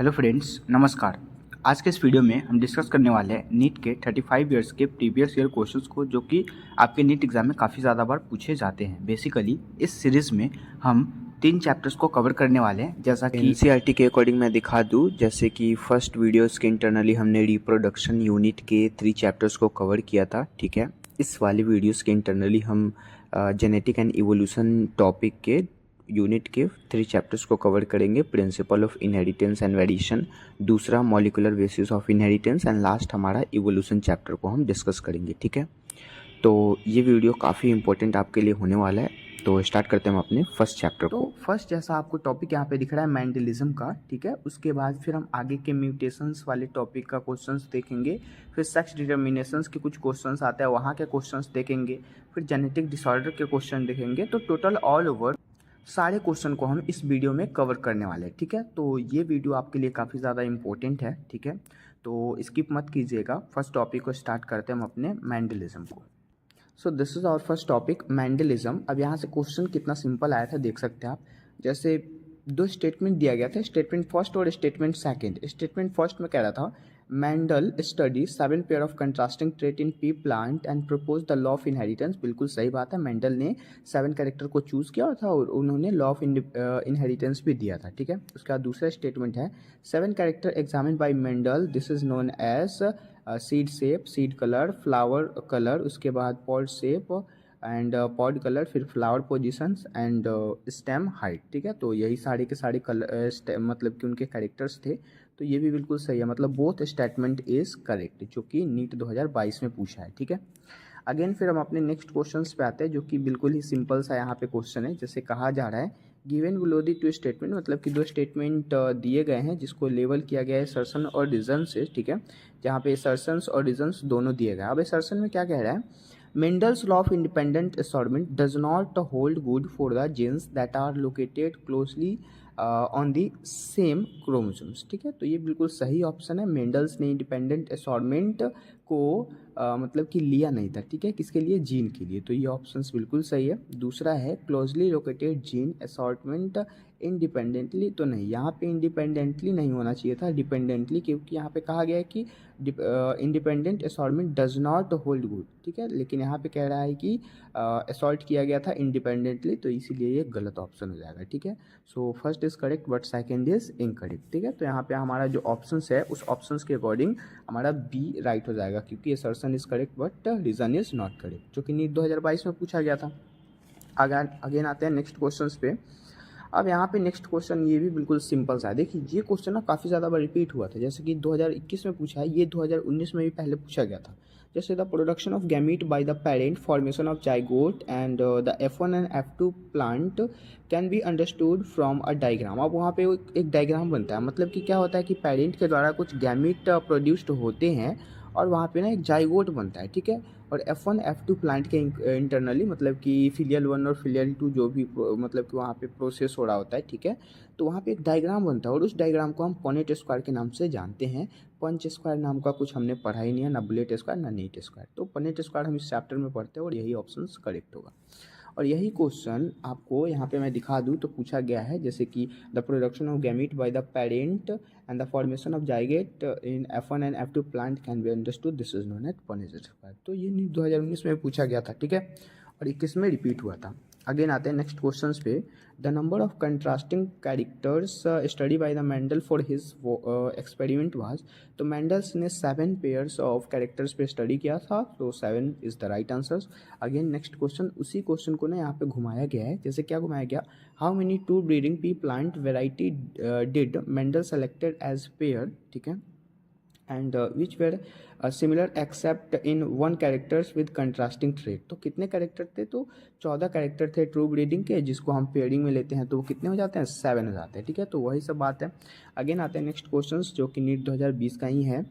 Hello friends, नमस्कार। आज के इस वीडियो में हम डिस्कस करने वाले हैं नीट के 35 इयर्स के प्रीवियस ईयर क्वेश्चंस को, जो कि आपके नीट एग्जाम में काफ़ी ज़्यादा बार पूछे जाते हैं। बेसिकली इस सीरीज़ में हम 3 चैप्टर्स को कवर करने वाले हैं, जैसा कि एनसीईआरटी के अकॉर्डिंग मैं दिखा दूँ। जैसे कि फर्स्ट वीडियोस के इंटरनली हमने रिप्रोडक्शन यूनिट के 3 चैप्टर्स को कवर किया था, ठीक है। इस वाले वीडियोस के इंटरनली हम जेनेटिक एंड इवोल्यूशन टॉपिक के यूनिट के 3 चैप्टर्स को कवर करेंगे। Principle of inheritance and variation, दूसरा molecular basis of inheritance and last हमारा इवोल्यूशन चैप्टर को हम डिस्कस करेंगे, ठीक है। तो ये वीडियो काफ़ी इंपॉर्टेंट आपके लिए होने वाला है। तो स्टार्ट करते हैं हम अपने फर्स्ट चैप्टर को। तो फर्स्ट जैसा आपको टॉपिक यहाँ पे दिख रहा है मेंडलिज्म का, ठीक है। उसके बाद फिर हम आगे के म्यूटेशंस वाले टॉपिक का क्वेश्चंस देखेंगे। फिर सेक्स डिटर्मिनेशंस के कुछ क्वेश्चंस आते हैं, वहाँ के क्वेश्चंस देखेंगे। फिर जेनेटिक डिसऑर्डर के क्वेश्चन देखेंगे। तो टोटल ऑल ओवर सारे क्वेश्चन को हम इस वीडियो में कवर करने वाले हैं, ठीक है। तो ये वीडियो आपके लिए काफ़ी ज़्यादा इंपॉर्टेंट है, ठीक है। तो स्किप मत कीजिएगा। फर्स्ट टॉपिक को स्टार्ट करते हैं हम अपने मेंडलिज्म को। So this is our first topic Mendelism. अब यहाँ से क्वेश्चन कितना सिंपल आया था देख सकते हैं आप। जैसे 2 स्टेटमेंट दिया गया था, स्टेटमेंट फर्स्ट और स्टेटमेंट सेकंड। स्टेटमेंट फर्स्ट में कह रहा था Mendel study 7 pair of contrasting trait in P plant and propose the law of inheritance. बिल्कुल सही बात है, मेंडल ने 7 कैरेक्टर को चूज़ किया था और उन्होंने लॉ ऑफ इनहेरिटेंस भी दिया था, ठीक है। उसका दूसरा स्टेटमेंट है 7 character examine by Mendel, this is known as seed shape, seed colour, flower colour, उसके बाद pod shape and pod colour, फिर flower positions and stem height, ठीक है। तो यही सारे के सारे कलर मतलब कि उनके कैरेक्टर्स थे। तो ये भी बिल्कुल सही है, मतलब बोथ स्टेटमेंट इज करेक्ट, जो कि नीट 2022 में पूछा है, ठीक है। अगेन फिर हम अपने नेक्स्ट क्वेश्चंस पे आते हैं, जो कि बिल्कुल ही सिंपल सा यहाँ पे क्वेश्चन है। जैसे कहा जा रहा है गिवन बिलो दी 2 स्टेटमेंट, मतलब कि 2 स्टेटमेंट दिए गए हैं जिसको लेवल किया गया है असर्शन और रीजन से, ठीक है। जहाँ पे असर्शंस और रीजन्स दोनों दिए गए हैं। अब असर्शन में क्या कह रहा है, Mendel's law of independent assortment does not hold good for the genes that are located closely on the same chromosomes, ठीक है। तो ये बिल्कुल सही ऑप्शन है। मेंडल्स ने इंडिपेंडेंट असॉर्टमेंट को मतलब कि लिया नहीं था, ठीक है। किसके लिए? जीन के लिए। तो ये ऑप्शन बिल्कुल सही है। दूसरा है closely located gene assortment independently, तो नहीं, यहाँ पे इंडिपेंडेंटली नहीं होना चाहिए था, डिपेंडेंटली, क्योंकि यहाँ पे कहा गया है कि independent assortment does not hold good, ठीक है। लेकिन यहाँ पे कह रहा है कि असॉल्ट किया गया था इंडिपेंडेंटली, तो इसीलिए ये गलत ऑप्शन हो जाएगा, ठीक है। So first is correct but second is incorrect, ठीक है। तो यहाँ पे हमारा जो ऑप्शंस है उस ऑप्शंस के अकॉर्डिंग हमारा बी राइट हो जाएगा, क्योंकि assertion is correct but reason is not correct, जो कि नीट 2022 में पूछा गया था। अगेन आते हैं नेक्स्ट क्वेश्चंस पे। अब यहाँ पे नेक्स्ट क्वेश्चन ये भी बिल्कुल सिंपल सा है। देखिए ये क्वेश्चन ना काफ़ी ज़्यादा बार रिपीट हुआ था, जैसे कि 2021 में पूछा है, ये 2019 में भी पहले पूछा गया था। जैसे the production of gamete by the parent, formation of zygote and the F1 and F2 plant can be understood from a diagram. अब वहाँ पे एक डायग्राम बनता है, मतलब कि क्या होता है कि पेरेंट के द्वारा कुछ गैमीट प्रोड्यूस्ड होते हैं और वहाँ पे ना एक जाइगोट बनता है, ठीक है। और F1 F2 प्लांट के इंटरनली मतलब कि फिलियल 1 और फिलियल 2 जो भी मतलब कि वहाँ पे प्रोसेस हो रहा होता है, ठीक है। तो वहाँ पे एक डायग्राम बनता है और उस डायग्राम को हम पॉनेट स्क्वायर के नाम से जानते हैं। पंच स्क्वायर नाम का कुछ हमने पढ़ा ही नहीं है, ना बुलेट स्क्वायर ना नीट स्क्वायर। तो पॉनेट स्क्वायर हम इस चैप्टर में पढ़ते हैं और यही ऑप्शन करेक्ट होगा। और यही क्वेश्चन आपको यहाँ पे मैं दिखा दूँ तो पूछा गया है, जैसे कि the production of gamete by the parent and the formation of zygote in F1 and F2 plant can be understood, this is known as Punnett square. तो ये 2019 में पूछा गया था, ठीक है, और 21 में रिपीट हुआ था। अगेन आते हैं नेक्स्ट क्वेश्चंस पे। The number of contrasting characters study by the Mendel for his experiment was, तो मेंडल्स ने 7 पेयर्स ऑफ कैरेक्टर्स पे स्टडी किया था, तो 7 is the right answer. Again next question, उसी क्वेश्चन को ना यहाँ पे घुमाया गया है। जैसे क्या घुमाया गया, how many true breeding pea plant variety did Mendel selected as pair, ठीक है, and which were similar except in 1 characters with contrasting trait. तो कितने कैरेक्टर थे? तो 14 कैरेक्टर थे ट्रू ब्रीडिंग के, जिसको हम पेयरिंग में लेते हैं, तो वो कितने हो जाते हैं? 7 हो जाते हैं, ठीक है। तो वही सब बात है। अगेन आते हैं नेक्स्ट क्वेश्चंस, जो कि नीट 2020 का ही है।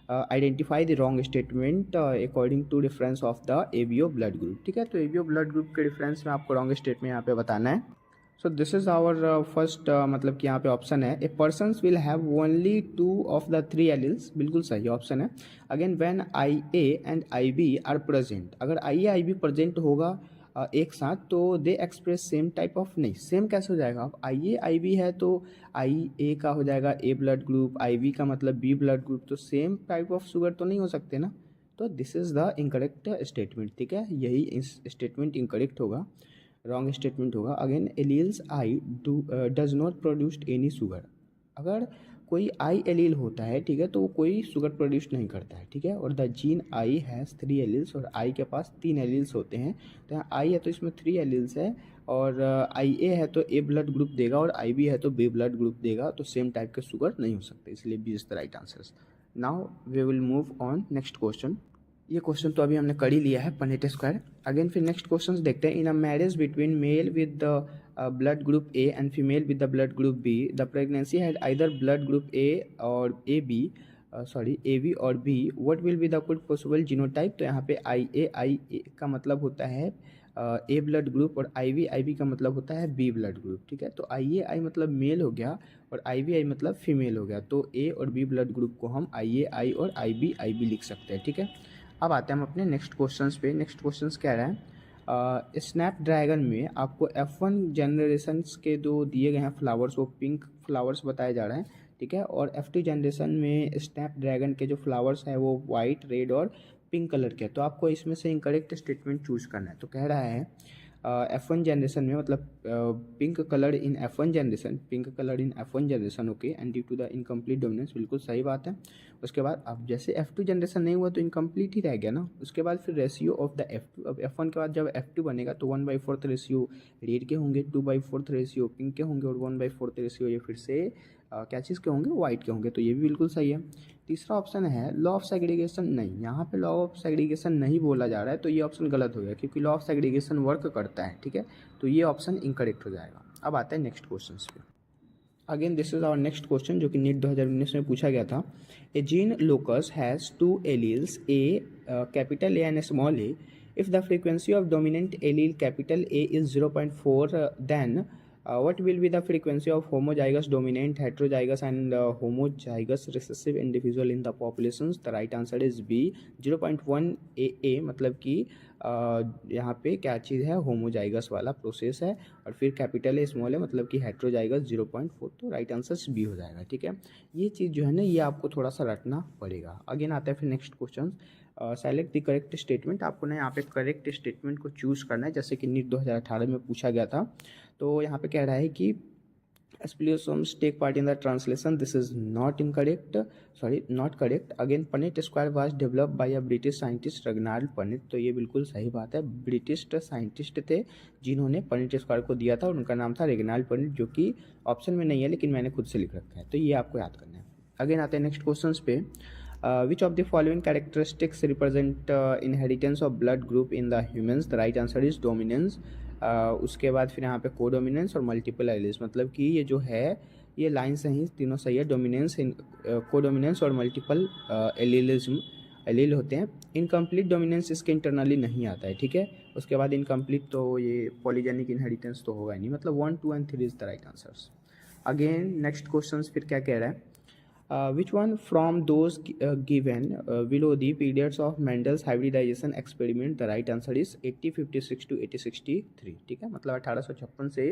Identify the wrong statement according to reference of the ABO blood group, ठीक है। तो एबीओ ब्लड ग्रुप के रेफरेंस में आपको रॉन्ग स्टेटमेंट यहाँ पे बताना है। So this is our first, मतलब कि यहाँ पे ऑप्शन है, a person will have only 2 of the 3 alleles, बिल्कुल सही ऑप्शन है। Again when IA and IB are present, अगर IA IB प्रेजेंट होगा एक साथ, तो दे एक्सप्रेस सेम टाइप ऑफ, नहीं सेम कैसे हो जाएगा, अब आई ए आई बी है तो आई ए का हो जाएगा ए ब्लड ग्रुप, आई बी का मतलब बी ब्लड ग्रुप, तो सेम टाइप ऑफ शुगर तो नहीं हो सकते ना, तो this is the incorrect statement, ठीक है, यही इस स्टेटमेंट इनकरेक्ट होगा, रॉन्ग स्टेटमेंट होगा। Again alleles I does not produced any sugar, अगर कोई आई एलील होता है, ठीक है, तो वो कोई शुगर प्रोड्यूस नहीं करता है, ठीक है, और the gene I has 3 alleles, और आई के पास 3 एलील्स होते हैं, तो यहाँ आई है तो इसमें 3 एलील्स है, और आई ए है तो ए ब्लड ग्रुप देगा, और आई बी है तो बी ब्लड ग्रुप देगा, तो सेम टाइप के शुगर नहीं हो सकते, इसलिए B is the right answer. Now we will move on next question. ये क्वेश्चन तो अभी हमने कर ही लिया है, पनेट स्क्वायर। अगेन फिर नेक्स्ट क्वेश्चन देखते हैं। In a marriage between male with the blood group A and female with the blood group B, the pregnancy had either blood group A और ए बी, ए बी और B, what will be the good possible genotype. तो यहाँ पे आई ए का मतलब होता है ए blood group, और आई बी का मतलब होता है बी ब्लड ग्रुप, ठीक है। तो आई मतलब मेल हो गया, और आई मतलब फीमेल हो गया, तो ए और बी ब्लड ग्रुप को हम आई और आई बी लिख सकते हैं, ठीक है। अब आते हैं हम अपने नेक्स्ट क्वेश्चंस पे। नेक्स्ट क्वेश्चंस कह रहा है स्नैपड्रैगन में आपको F1 जनरेशन्स के जो दिए गए हैं फ्लावर्स, वो पिंक फ्लावर्स बताए जा रहे हैं, ठीक है, और F2 जनरेशन में स्नैपड्रैगन के जो फ्लावर्स हैं वो वाइट, रेड और पिंक कलर के, तो आपको इसमें से इनकरेक्ट स्टेटमेंट चूज करना है। तो कह रहा है F1 जनरेशन में, मतलब pink colour in F1 generation, okay, and due to the incomplete dominance, बिल्कुल सही बात है। उसके बाद अब जैसे F2 जनरेशन नहीं हुआ तो इनकम्प्लीट ही रह गया ना। उसके बाद फिर रेशियो ऑफ द F2, अब F1 के बाद जब F2 बनेगा तो 1/4 रेशियो रेड के होंगे, 2/4 रेशियो पिंक के होंगे, और 1/4 रेशियो ये फिर से क्या चीज़ के होंगे, वाइट के होंगे, तो ये भी बिल्कुल सही है। तीसरा ऑप्शन है लॉ ऑफ सेग्रीगेशन, नहीं, यहाँ पे लॉ ऑफ सेग्रीगेशन नहीं बोला जा रहा है, तो ये ऑप्शन गलत हो गया, क्योंकि लॉ ऑफ सेग्रीगेशन वर्क करता है, ठीक है, तो ये ऑप्शन इनकरेक्ट हो जाएगा। अब आता है नेक्स्ट क्वेश्चन पे। Again this is our next question, जो कि नीट 2019 में पूछा गया था। A gene locus has 2 alleles, a capital A and small a, if the frequency of dominant allele capital A is 0.4, then what will be the frequency of homozygous dominant, heterozygous and homozygous recessive individual in the populations? The right answer is B, 0.1 AA, मतलब कि यहाँ पे क्या चीज़ है, homozygous वाला process है, और फिर कैपिटल ए स्मॉल है मतलब कि हेट्रोजाइगस 0.4, तो राइट आंसर बी हो जाएगा, ठीक है। ये चीज़ जो है ना, ये आपको थोड़ा सा रटना पड़ेगा। अगेन आता है फिर next question, select the correct statement. आपको ना यहाँ पे करेक्ट स्टेटमेंट को चूज़ करना है, जैसे कि नीट 2018 में पूछा गया था। तो यहाँ पे कह रहा है कि Speleosomes take part in the translation. This is not incorrect. Sorry, not correct. Again, Punnett square was developed by a British scientist Reginald Punnett. तो ये बिल्कुल सही बात है, ब्रिटिश साइंटिस्ट थे जिन्होंने पनेट स्क्वायर को दिया था, और उनका नाम था रेगिनाल्ड पनेट, जो कि ऑप्शन में नहीं है लेकिन मैंने खुद से लिख रखा है, तो ये आपको याद करना है। अगेन आते हैं नेक्स्ट क्वेश्चन पे। Which of the following characteristics represent inheritance of blood group in the humans? The right answer is dominance. उसके बाद फिर यहाँ पे कोडोमिनेंस और मल्टीपल एलील्स, मतलब कि ये जो है ये लाइन सही, तीनों सही है, डोमिनेंस, कोडोमिनेंस और मल्टीपल एलीलिज्म एलील होते हैं। इनकम्प्लीट डोमिनेंस इसके इंटरनली नहीं आता है, ठीक है। उसके बाद इनकम्प्लीट तो ये पॉलीजेनिक इनहेरिटेंस तो होगा ही नहीं, मतलब 1, 2 and 3 is the right answers. Again next question फिर क्या कह रहा है, which one from those given below the periods of Mendel's hybridization experiment? The right answer is 1856 to 1863, ठीक है, मतलब 1856 से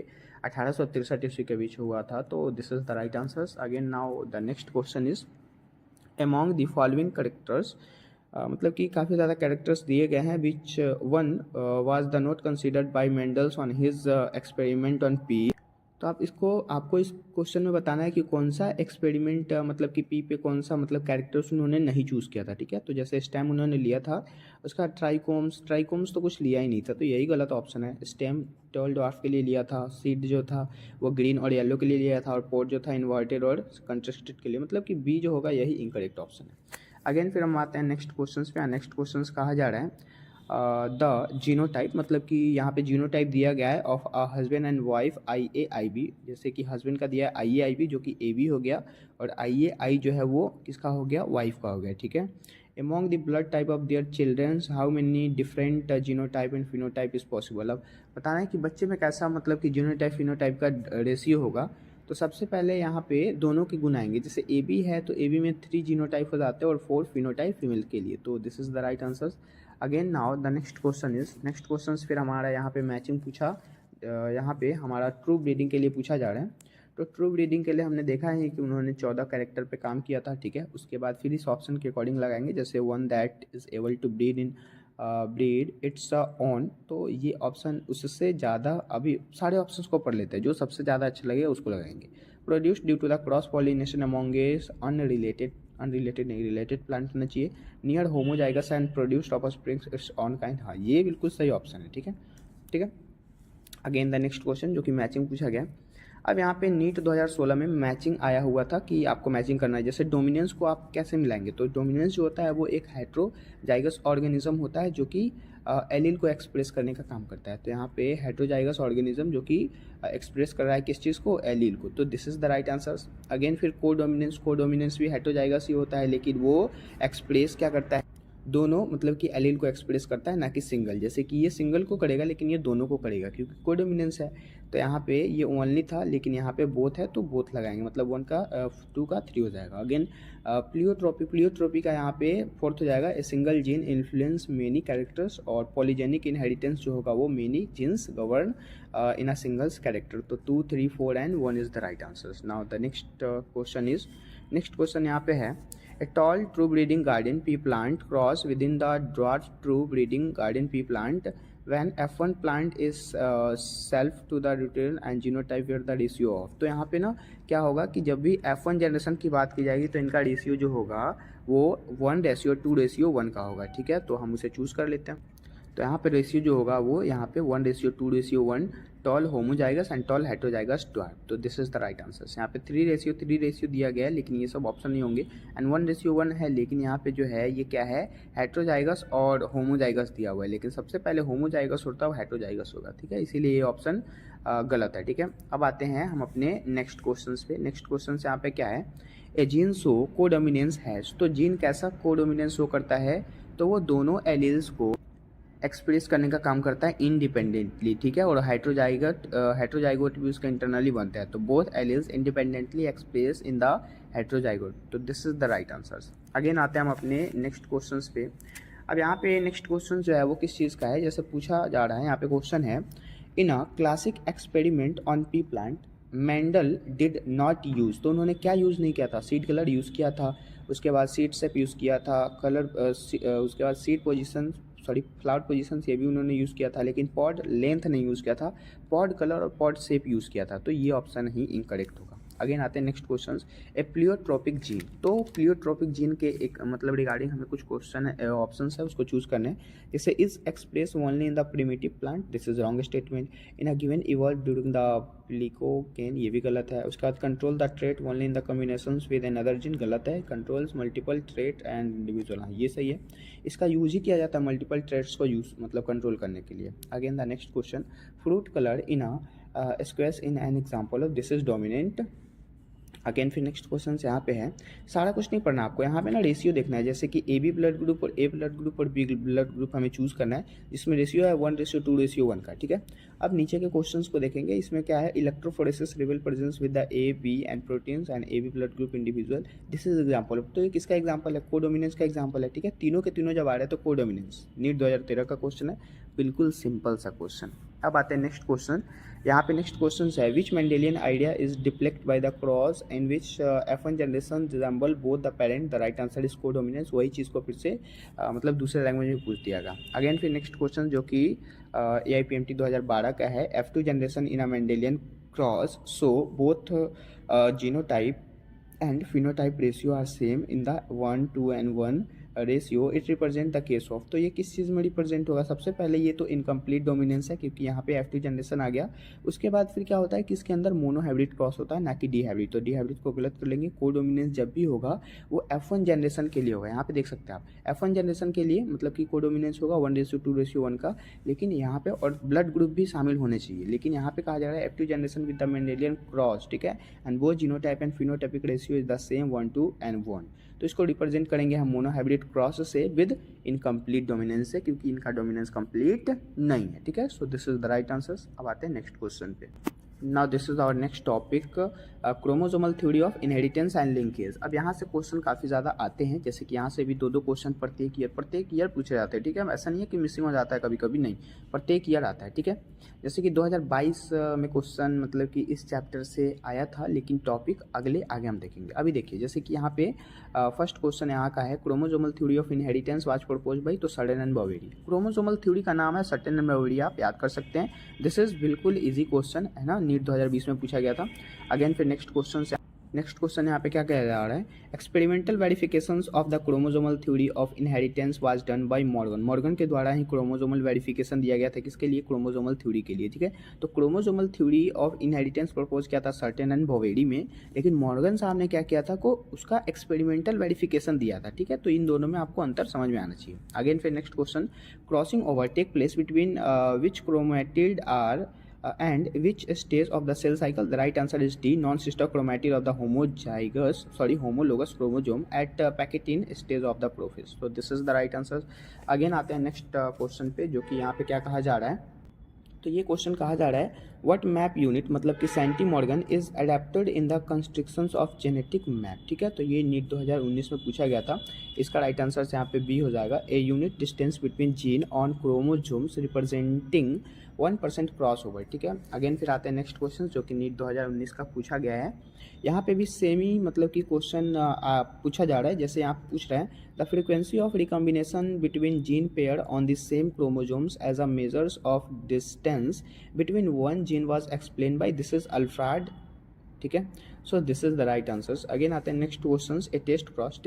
1863 ईस्वी के बीच हुआ था, तो this is the right answers. Again now the next question is among the following characters, मतलब कि काफ़ी ज़्यादा कैरेक्टर्स दिए गए हैं, which one was the not considered bye Mendel's on his experiment on P. तो आपको इस क्वेश्चन में बताना है कि कौन सा एक्सपेरिमेंट, मतलब कि पी पे कौन सा मतलब कैरेक्टर्स उन्होंने नहीं चूज़ किया था, ठीक है। तो जैसे स्टेम उन्होंने लिया था, उसका ट्राइकोम्स तो कुछ लिया ही नहीं था, तो यही गलत ऑप्शन है। स्टेम टॉल ड्वार्फ के लिए लिया था, सीड जो था वो ग्रीन और येलो के लिए लिया था, और पोर्ट जो था इन्वर्टेड और कंट्रास्टेड के लिए, मतलब कि बी जो होगा यही इनकरेक्ट ऑप्शन है। अगेन फिर हम आते हैं नेक्स्ट क्वेश्चन पे। नेक्स्ट क्वेश्चन कहा जा रहा है द जीनोटाइप, मतलब कि यहाँ पे जीनोटाइप दिया गया है of a husband and wife IAIB, जैसे कि हस्बैंड का दिया है IAIB जो कि AB हो गया, और IAI जो है वो किसका हो गया, वाइफ का हो गया, ठीक है। Among the blood type of their children, how many different genotype and phenotype is possible? अब बताना है कि बच्चे में कैसा मतलब कि जीनोटाइप फिनोटाइप का रेशियो होगा। तो सबसे पहले यहाँ पे दोनों के गुण आएंगे, जैसे AB है तो AB में 3 जीनोटाइप हो जाते हैं और 4 फिनोटाइप फीमेल के लिए, तो this is the right answer. Again now the next question फिर हमारा यहाँ पे मैचिंग पूछा, यहाँ पे हमारा ट्रू ब्रीडिंग के लिए पूछा जा रहा है। तो ट्रू ब्रीडिंग के लिए हमने देखा है कि उन्होंने 14 कैरेक्टर पे काम किया था, ठीक है। उसके बाद फिर इस ऑप्शन के अकॉर्डिंग लगाएंगे, जैसे one that is able to breed its own. तो ये ऑप्शन उससे ज़्यादा, अभी सारे ऑप्शंस को पढ़ लेते हैं, जो सबसे ज़्यादा अच्छा लगेगा उसको लगाएंगे। Produce due to the cross pollination among unrelated नहीं, रिलेटेड प्लांट होना चाहिए। Near homozygous and produced offsprings its own kind, हाँ ये बिल्कुल सही ऑप्शन है, ठीक है। अगेन द नेक्स्ट क्वेश्चन जो कि मैचिंग पूछा गया। अब यहाँ पे नीट 2016 में मैचिंग आया हुआ था कि आपको मैचिंग करना है। जैसे डोमिनेंस को आप कैसे मिलाएंगे, तो डोमिनेंस जो होता है वो एक हेट्रोजाइगस ऑर्गेनिज्म होता है जो कि एलील को एक्सप्रेस करने का काम करता है। तो यहाँ पे हेट्रोजाइगस ऑर्गेनिज्म जो कि एक्सप्रेस कर रहा है किस चीज़ को, एलील को। तो this is the right answer. Again फिर कोडोमिनेंस भी हेट्रोजाइगस ही होता है, लेकिन वो एक्सप्रेस क्या करता है, दोनों, मतलब कि एलील को एक्सप्रेस करता है, ना कि सिंगल। जैसे कि ये सिंगल को करेगा लेकिन ये दोनों को करेगा, क्योंकि कोडोमिनेंस है। तो यहाँ पे ये ओनली था, लेकिन यहाँ पे बोथ है तो बोथ लगाएंगे, मतलब 1 का 2 का 3 हो जाएगा। अगेन प्लियोट्रोपी का यहाँ पे 4th हो जाएगा। A single gene influence many characters, और पॉलीजेनिक इनहेरिटेंस जो होगा वो मेनी जीन्स गवर्न इन अ सिंगल्स कैरेक्टर। तो 2, 3, 4 and 1 is the right answer. Now the next question यहाँ पे है, a tall true breeding garden pea plant cross within the dwarf true breeding garden pea plant when F1 plant is self to the return and genotype where the ratio of। तो यहाँ पे ना क्या होगा कि जब भी F1 जनरेशन की बात की जाएगी तो इनका रेशियो जो होगा वो 1:2:1 का होगा, ठीक है। तो हम उसे चूज़ कर लेते हैं। तो यहाँ पे रेशियो जो होगा वो यहाँ पे 1:2:1 tall homozygous and tall heterozygous dwarf. तो this is the right answer. यहाँ पे 3:3 दिया गया है, लेकिन ये सब ऑप्शन नहीं होंगे। एंड 1:1 है, लेकिन यहाँ पे जो है ये क्या है, हेट्रोजाइगस और होमोजाइगस दिया हुआ है, लेकिन सबसे पहले होमोजाइगस होता है, हेट्रोजाइगस होगा, ठीक है। इसीलिए ये ऑप्शन गलत है, ठीक है। अब आते हैं हम अपने नेक्स्ट क्वेश्चन पे। नेक्स्ट क्वेश्चन यहाँ पे क्या है, ए जीन शो कोडोमिनेंस हैज। तो जीन कैसा कोडोमिनेंस शो करता है, तो वो दोनों एलील्स को एक्सप्रेस करने का काम करता है इंडिपेंडेंटली, ठीक है। और हेट्रोजाइगोट भी उसका इंटरनली बनता है। तो both alleles independently express in the heterozygote. तो this is the right answer. Again आते हैं हम अपने नेक्स्ट क्वेश्चंस पे। अब यहाँ पे नेक्स्ट क्वेश्चन जो है वो किस चीज़ का है, जैसे पूछा जा रहा है यहाँ पे क्वेश्चन है, in a classic experiment on pea plant Mendel did not use. तो उन्होंने क्या यूज़ नहीं किया था, सीड कलर यूज़ किया था, उसके बाद सीड शेप यूज़ किया था, उसके बाद सीड पोजिशन फ्लावर पोजीशंस ये भी उन्होंने यूज़ किया था, लेकिन पॉड लेंथ नहीं यूज़ किया था, पॉड कलर और पॉड शेप यूज़ किया था। तो ये ऑप्शन ही इनकरेक्ट होगा। अगेन आते हैं नेक्स्ट क्वेश्चन, ए प्लियोट्रोपिक जीन। तो प्लियोट्रोपिक जीन के एक मतलब रिगार्डिंग हमें कुछ क्वेश्चन है, ऑप्शंस है, उसको चूज करना है। जैसे is express only in the primitive plant, this is wrong statement. In a given evolve during the Pliocene, ये भी गलत है। उसके बाद control the trait only in the combinations with another gene, गलत है। Controls multiple trait and individual, हाँ ये सही है। इसका यूज ही किया जाता है मल्टीपल ट्रेट्स को यूज मतलब कंट्रोल करने के लिए। Again the next question, fruit colour in a squash in an example of, this is dominant. Again फिर नेक्स्ट क्वेश्चन यहाँ पे है, सारा कुछ नहीं पढ़ना आपको, यहाँ पे ना रेशियो देखना है। जैसे कि ए बी ब्लड ग्रुप और ए ब्लड ग्रुप और बी ब्लड ग्रुप हमें चूज करना है, जिसमें रेशियो है 1:2:1 का, ठीक है। अब नीचे के क्वेश्चंस को देखेंगे, इसमें क्या है, electrophoresis reveal presence with the A B and proteins and A B blood group individual, this is example. तो ये किसका एग्जाम्पल है, कोडोमिनेंस का एग्जाम्पल है, ठीक है। तीनों के तीनों जब आ रहे हैं तो कोडोमिनेंस, नीट 2013 का क्वेश्चन है, बिल्कुल सिंपल सा क्वेश्चन। अब आते हैं नेक्स्ट क्वेश्चन। यहाँ पे नेक्स्ट क्वेश्चन है, which Mendelian idea is depicted by the cross in which F1 generation resemble both the parent, the right answer is codominance. वही चीज़ को फिर से मतलब दूसरे लैंग्वेज में पूछ दिया गया। अगेन फिर नेक्स्ट क्वेश्चन जो कि AIPMT 2012 का है, F2 generation in a Mendelian cross so both genotype and phenotype ratio are same in the 1:1 ratio, it represent the case of. तो ये किस चीज़ में रिप्रेजेंट होगा, सबसे पहले ये तो इनकम्प्लीट डोमिनेंस है, क्योंकि यहाँ पे F2 जनरेशन आ गया। उसके बाद फिर क्या होता है कि इसके अंदर मोनोहाइब्रिड क्रॉस होता है, ना कि डीहाइब्रिड। तो डीहाइब्रिड को गलत कर लेंगे। कोडोमिनेंस जब भी होगा वो F1 जनरेशन के लिए होगा। यहाँ पे देख सकते हैं आप, F1 जनरेशन के लिए मतलब कि कोडोमिनेंस होगा 1:2:1 का, लेकिन यहाँ पे और ब्लड ग्रुप भी शामिल होने चाहिए। लेकिन यहाँ पे कहा जा रहा है F2 generation with the Mendelian cross, ठीक है, एंड वो genotype and phenotypic ratio is the same 1:1। तो इसको रिप्रेजेंट करेंगे हम मोनोहाइब्रिड क्रॉस से विद इनकम्प्लीट डोमिनेंस से, क्योंकि इनका डोमिनेंस कंप्लीट नहीं है, ठीक है। So this is the right answer. अब आते हैं नेक्स्ट क्वेश्चन पे। Now this is our next topic, chromosomal theory of inheritance and linkage. अब यहाँ से क्वेश्चन काफ़ी ज़्यादा आते हैं, जैसे कि यहाँ से भी 2 क्वेश्चन प्रत्येक ईयर पूछे जाते हैं, ठीक है। ऐसा नहीं है कि मिसिंग हो जाता है कभी कभी, नहीं, प्रत्येक ईयर आता है, ठीक है। जैसे कि 2022 में क्वेश्चन मतलब कि इस चैप्टर से आया था, लेकिन टॉपिक आगे हम देखेंगे। अभी देखिए, जैसे कि यहाँ पे फर्स्ट क्वेश्चन यहाँ का है, chromosomal theory of inheritance was proposed by तो Sutton and Boveri. Chromosomal theory का नाम है सर्टेन एंड बोवेरी, आप याद कर सकते हैं। दिस इज बिल्कुल इजी क्वेश्चन है ना, नीट 2020 में पूछा गया था। अगेन फिर नेक्स्ट क्वेश्चन यहाँ पे क्या कह जा रहा है, experimental verifications of the chromosomal theory of inheritance was done by Morgan के द्वारा ही क्रोमोसोमल वेरिफिकेशन दिया गया था, किसके लिए, क्रोमोसोमल थ्योरी के लिए, ठीक है। तो chromosomal theory of inheritance propose किया था सर्टेन एंड बोवेरी में, लेकिन मॉर्गन साहब ने क्या किया था, को उसका एक्सपेरिमेंटल वेरिफिकेशन दिया था, ठीक है। तो इन दोनों में आपको अंतर समझ में आना चाहिए। अगेन फिर next question, crossing over take place between which chromatid are and which stage of the cell cycle? The right answer is D, non-sister chromatid of the homologous chromosome at Pachytene stage of the prophase. So this is the right answer. Again आते हैं next question पे, जो कि यहाँ पे क्या कहा जा रहा है, तो ये क्वेश्चन कहा जा रहा है, व्हाट मैप यूनिट मतलब कि centimorgan is adapted in the constructions of genetic map, ठीक है। तो ये नीट 2019 में पूछा गया था, इसका राइट आंसर यहाँ पे बी हो जाएगा, a unit distance between gene on chromosomes representing 1% cross over, ठीक है। अगेन फिर आते हैं नेक्स्ट क्वेश्चन, जो कि नीट 2019 का पूछा गया है। यहाँ पे भी सेम ही मतलब कि क्वेश्चन पूछा जा रहा है, जैसे यहाँ पूछ रहे हैं, the frequency of recombination between gene pair on the same chromosomes as a measures of distance between one gene was explain by, this is Alfred, ठीक है। So this is the right answers. Again आते हैं next questions, a test cross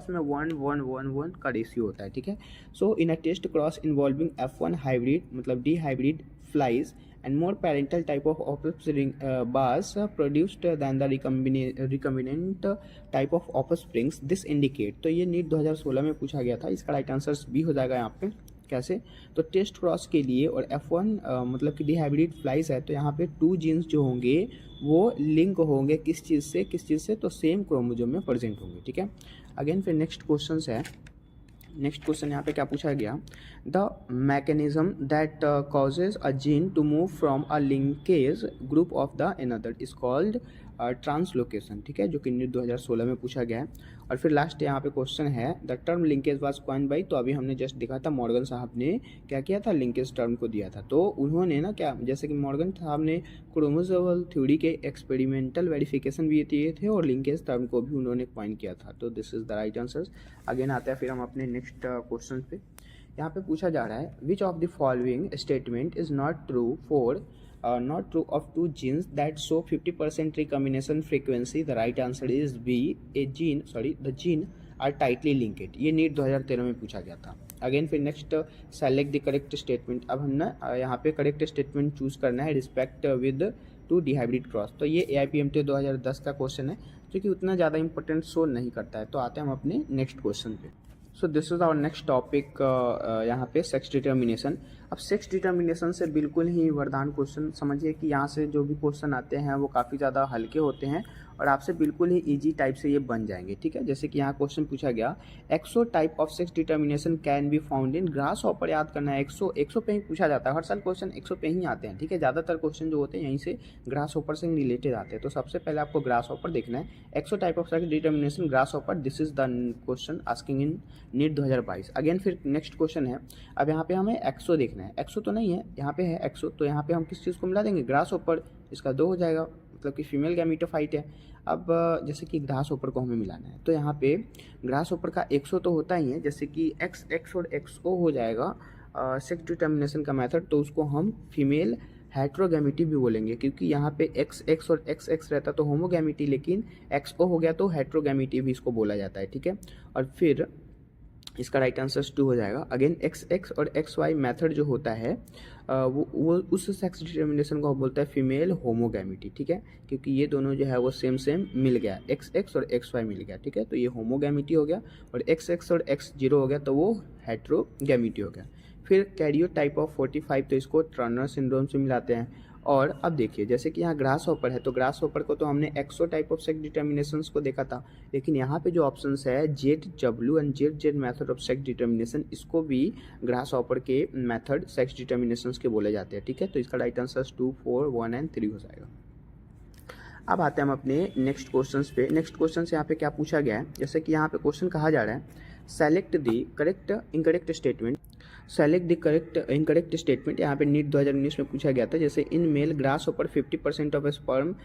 में 1 का ratio होता है, ठीक है। So in a test cross involving F1 hybrid मतलब dihybrid flies and more parental type of offspring bars produced than the recombinant type of offsprings, this indicate। तो ये NEET 2016 में पूछा गया था, इसका राइट आंसर बी हो जाएगा यहाँ पे। कैसे, तो टेस्ट क्रॉस के लिए और F1 मतलब कि डिहाइब्रिड फ्लाइज है, तो यहाँ पे 2 जीन्स जो होंगे वो लिंक होंगे किस चीज़ से, तो सेम क्रोमोसोम में प्रेजेंट होंगे, ठीक है। अगेन फिर नेक्स्ट क्वेश्चन है, नेक्स्ट क्वेश्चन यहाँ पे क्या पूछा गया, the mechanism that causes a gene to move from a linkage group of the another is called translocation, ठीक है, जो कि नीट 2016 में पूछा गया है। और फिर लास्ट यहाँ पे क्वेश्चन है, the term linkage was coined bye, तो अभी हमने जस्ट देखा था मॉर्गन साहब ने क्या किया था, लिंकेज टर्म को दिया था। तो उन्होंने ना क्या, जैसे कि मॉर्गन साहब ने क्रोमोसोमल थ्योरी के एक्सपेरिमेंटल वेरिफिकेशन भी दिए थे और लिंकेज टर्म को भी उन्होंने कॉइन किया था। तो this is the right answer. Again आता है फिर हम अपने नेक्स्ट क्वेश्चन पे, यहाँ पे पूछा जा रहा है, which of the following statement is not true for not true of 2 genes that show 50% recombination frequency? The right answer is B, the gene are tightly linked। ये नीट 2013 में पूछा गया था। अगेन फिर next, select the correct statement. अब हम ना यहाँ पे करेक्ट स्टेटमेंट चूज करना है, रिस्पेक्ट विद टू डिहाइब्रिड क्रॉस। तो ये AIPMT 2010 का क्वेश्चन है, जो कि उतना ज़्यादा इंपॉर्टेंट शो नहीं करता है। तो आते हैं हम अपने नेक्स्ट क्वेश्चन पे। So this is our next topic, यहाँ पे सेक्स डिटर्मिनेशन। अब सेक्स डिटर्मिनेशन से बिल्कुल ही वरदान क्वेश्चन समझिए कि यहाँ से जो भी क्वेश्चन आते हैं वो काफ़ी ज़्यादा हल्के होते हैं और आपसे बिल्कुल ही इजी टाइप से ये बन जाएंगे, ठीक है। जैसे कि यहाँ क्वेश्चन पूछा गया, XO type of sex determination can be found in grasshopper. याद करना है, एक्सो पे ही पूछा जाता है, हर साल क्वेश्चन एक्सो पे ही आते हैं, ठीक है। ज़्यादातर क्वेश्चन जो होते हैं यहीं से ग्रास हॉपर से रिलेटेड आते हैं। तो सबसे पहले आपको ग्रास हॉपर देखना है, XO type of sex determination grasshopper, this is the question asking in NEET 2022। Again फिर नेक्स्ट क्वेश्चन है, अब यहाँ पे हमें एक्सो देखना है, एक्सो तो नहीं है, यहाँ पे है एक्सो, तो यहाँ पे हम किस चीज़ को मिला देंगे, ग्रास हॉपर, इसका 2 हो जाएगा, मतलब कि फीमेल गैमीटोफाइट है। अब जैसे कि ग्रास हॉपर को हमें मिलाना है, तो यहाँ पे ग्रास हॉपर का एक्सो तो होता ही है, जैसे कि एक्स और एक्सओ हो जाएगा सेक्स डिटर्मिनेशन का मेथड, तो उसको हम फीमेल हेट्रोगैमिटी भी बोलेंगे, क्योंकि यहाँ पे एक्स और एक्स रहता तो होमोगैमिटी, लेकिन एक्सओ हो गया तो हेट्रोगैमिटी भी इसको बोला जाता है, ठीक है। और फिर इसका राइट आंसर 2 हो जाएगा। अगेन एक्स और XY मेथड जो होता है वो उस सेक्स डिटर्मिनेशन को बोलता है फीमेल होमोगैमिटी, ठीक है, क्योंकि ये दोनों जो है वो सेम मिल गया, XX और XY मिल गया, ठीक है। तो ये होमोगैमिटी हो गया, और XX और X0 हो गया तो वो हेट्रोगैमिटी हो गया। फिर कैरियो टाइप ऑफ 45, तो इसको टर्नर सिंड्रोम से मिलाते हैं। और अब देखिए, जैसे कि यहाँ ग्रास हॉपर है, तो ग्रास हॉपर को तो हमने एक्सो टाइप ऑफ सेक्स डिटर्मिनेशंस को देखा था, लेकिन यहाँ पे जो ऑप्शंस है ZW and ZZ method of sex determination, इसको भी ग्रास हॉपर के मेथड सेक्स डिटर्मिनेशंस के बोले जाते हैं, ठीक है। तो इसका राइट आंसर 2, 4, 1 एंड 3 हो जाएगा। अब आते हैं हम अपने नेक्स्ट क्वेश्चन पे। नेक्स्ट क्वेश्चन से यहाँ पे क्या पूछा गया है, जैसे कि यहाँ पे क्वेश्चन कहा जा रहा है select the correct incorrect statement, select the correct incorrect statement. यहाँ पे नीट 2019 में पूछा गया था, जैसे in male grasshopper 50% of sperm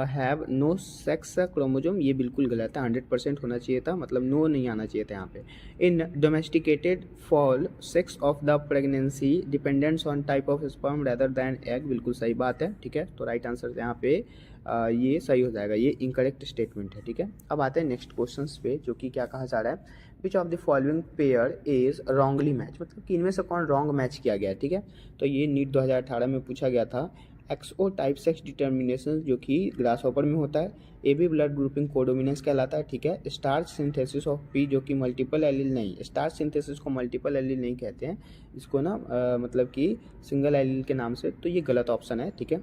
have no sex chromosome, ये बिल्कुल गलत है, 100% होना चाहिए था, मतलब नो नहीं आना चाहिए था यहाँ पे। In domesticated fowl sex of the pregnancy dependents on type of sperm rather than egg, बिल्कुल सही बात है, ठीक है। तो राइट आंसर यहाँ पे ये सही हो जाएगा, ये इनकरेक्ट स्टेटमेंट है, ठीक है। अब आते हैं नेक्स्ट क्वेश्चन पे, जो कि क्या कहा जा रहा है which of the following pair is wrongly match, मतलब कि इनमें से कौन रॉन्ग मैच किया गया है, ठीक है। तो ये नीट 2018 में पूछा गया था। एक्सओ टाइप सेक्स डिटर्मिनेशन जो कि ग्रास हॉपर में होता है, A B blood grouping codominance कहलाता है, ठीक है। स्टार्च सिंथेसिस ऑफ पी जो कि मल्टीपल एलील नहीं, स्टार्च सिंथेसिस को मल्टीपल एलील नहीं कहते हैं, इसको ना मतलब कि सिंगल एलील के नाम से, तो ये गलत ऑप्शन है, ठीक है।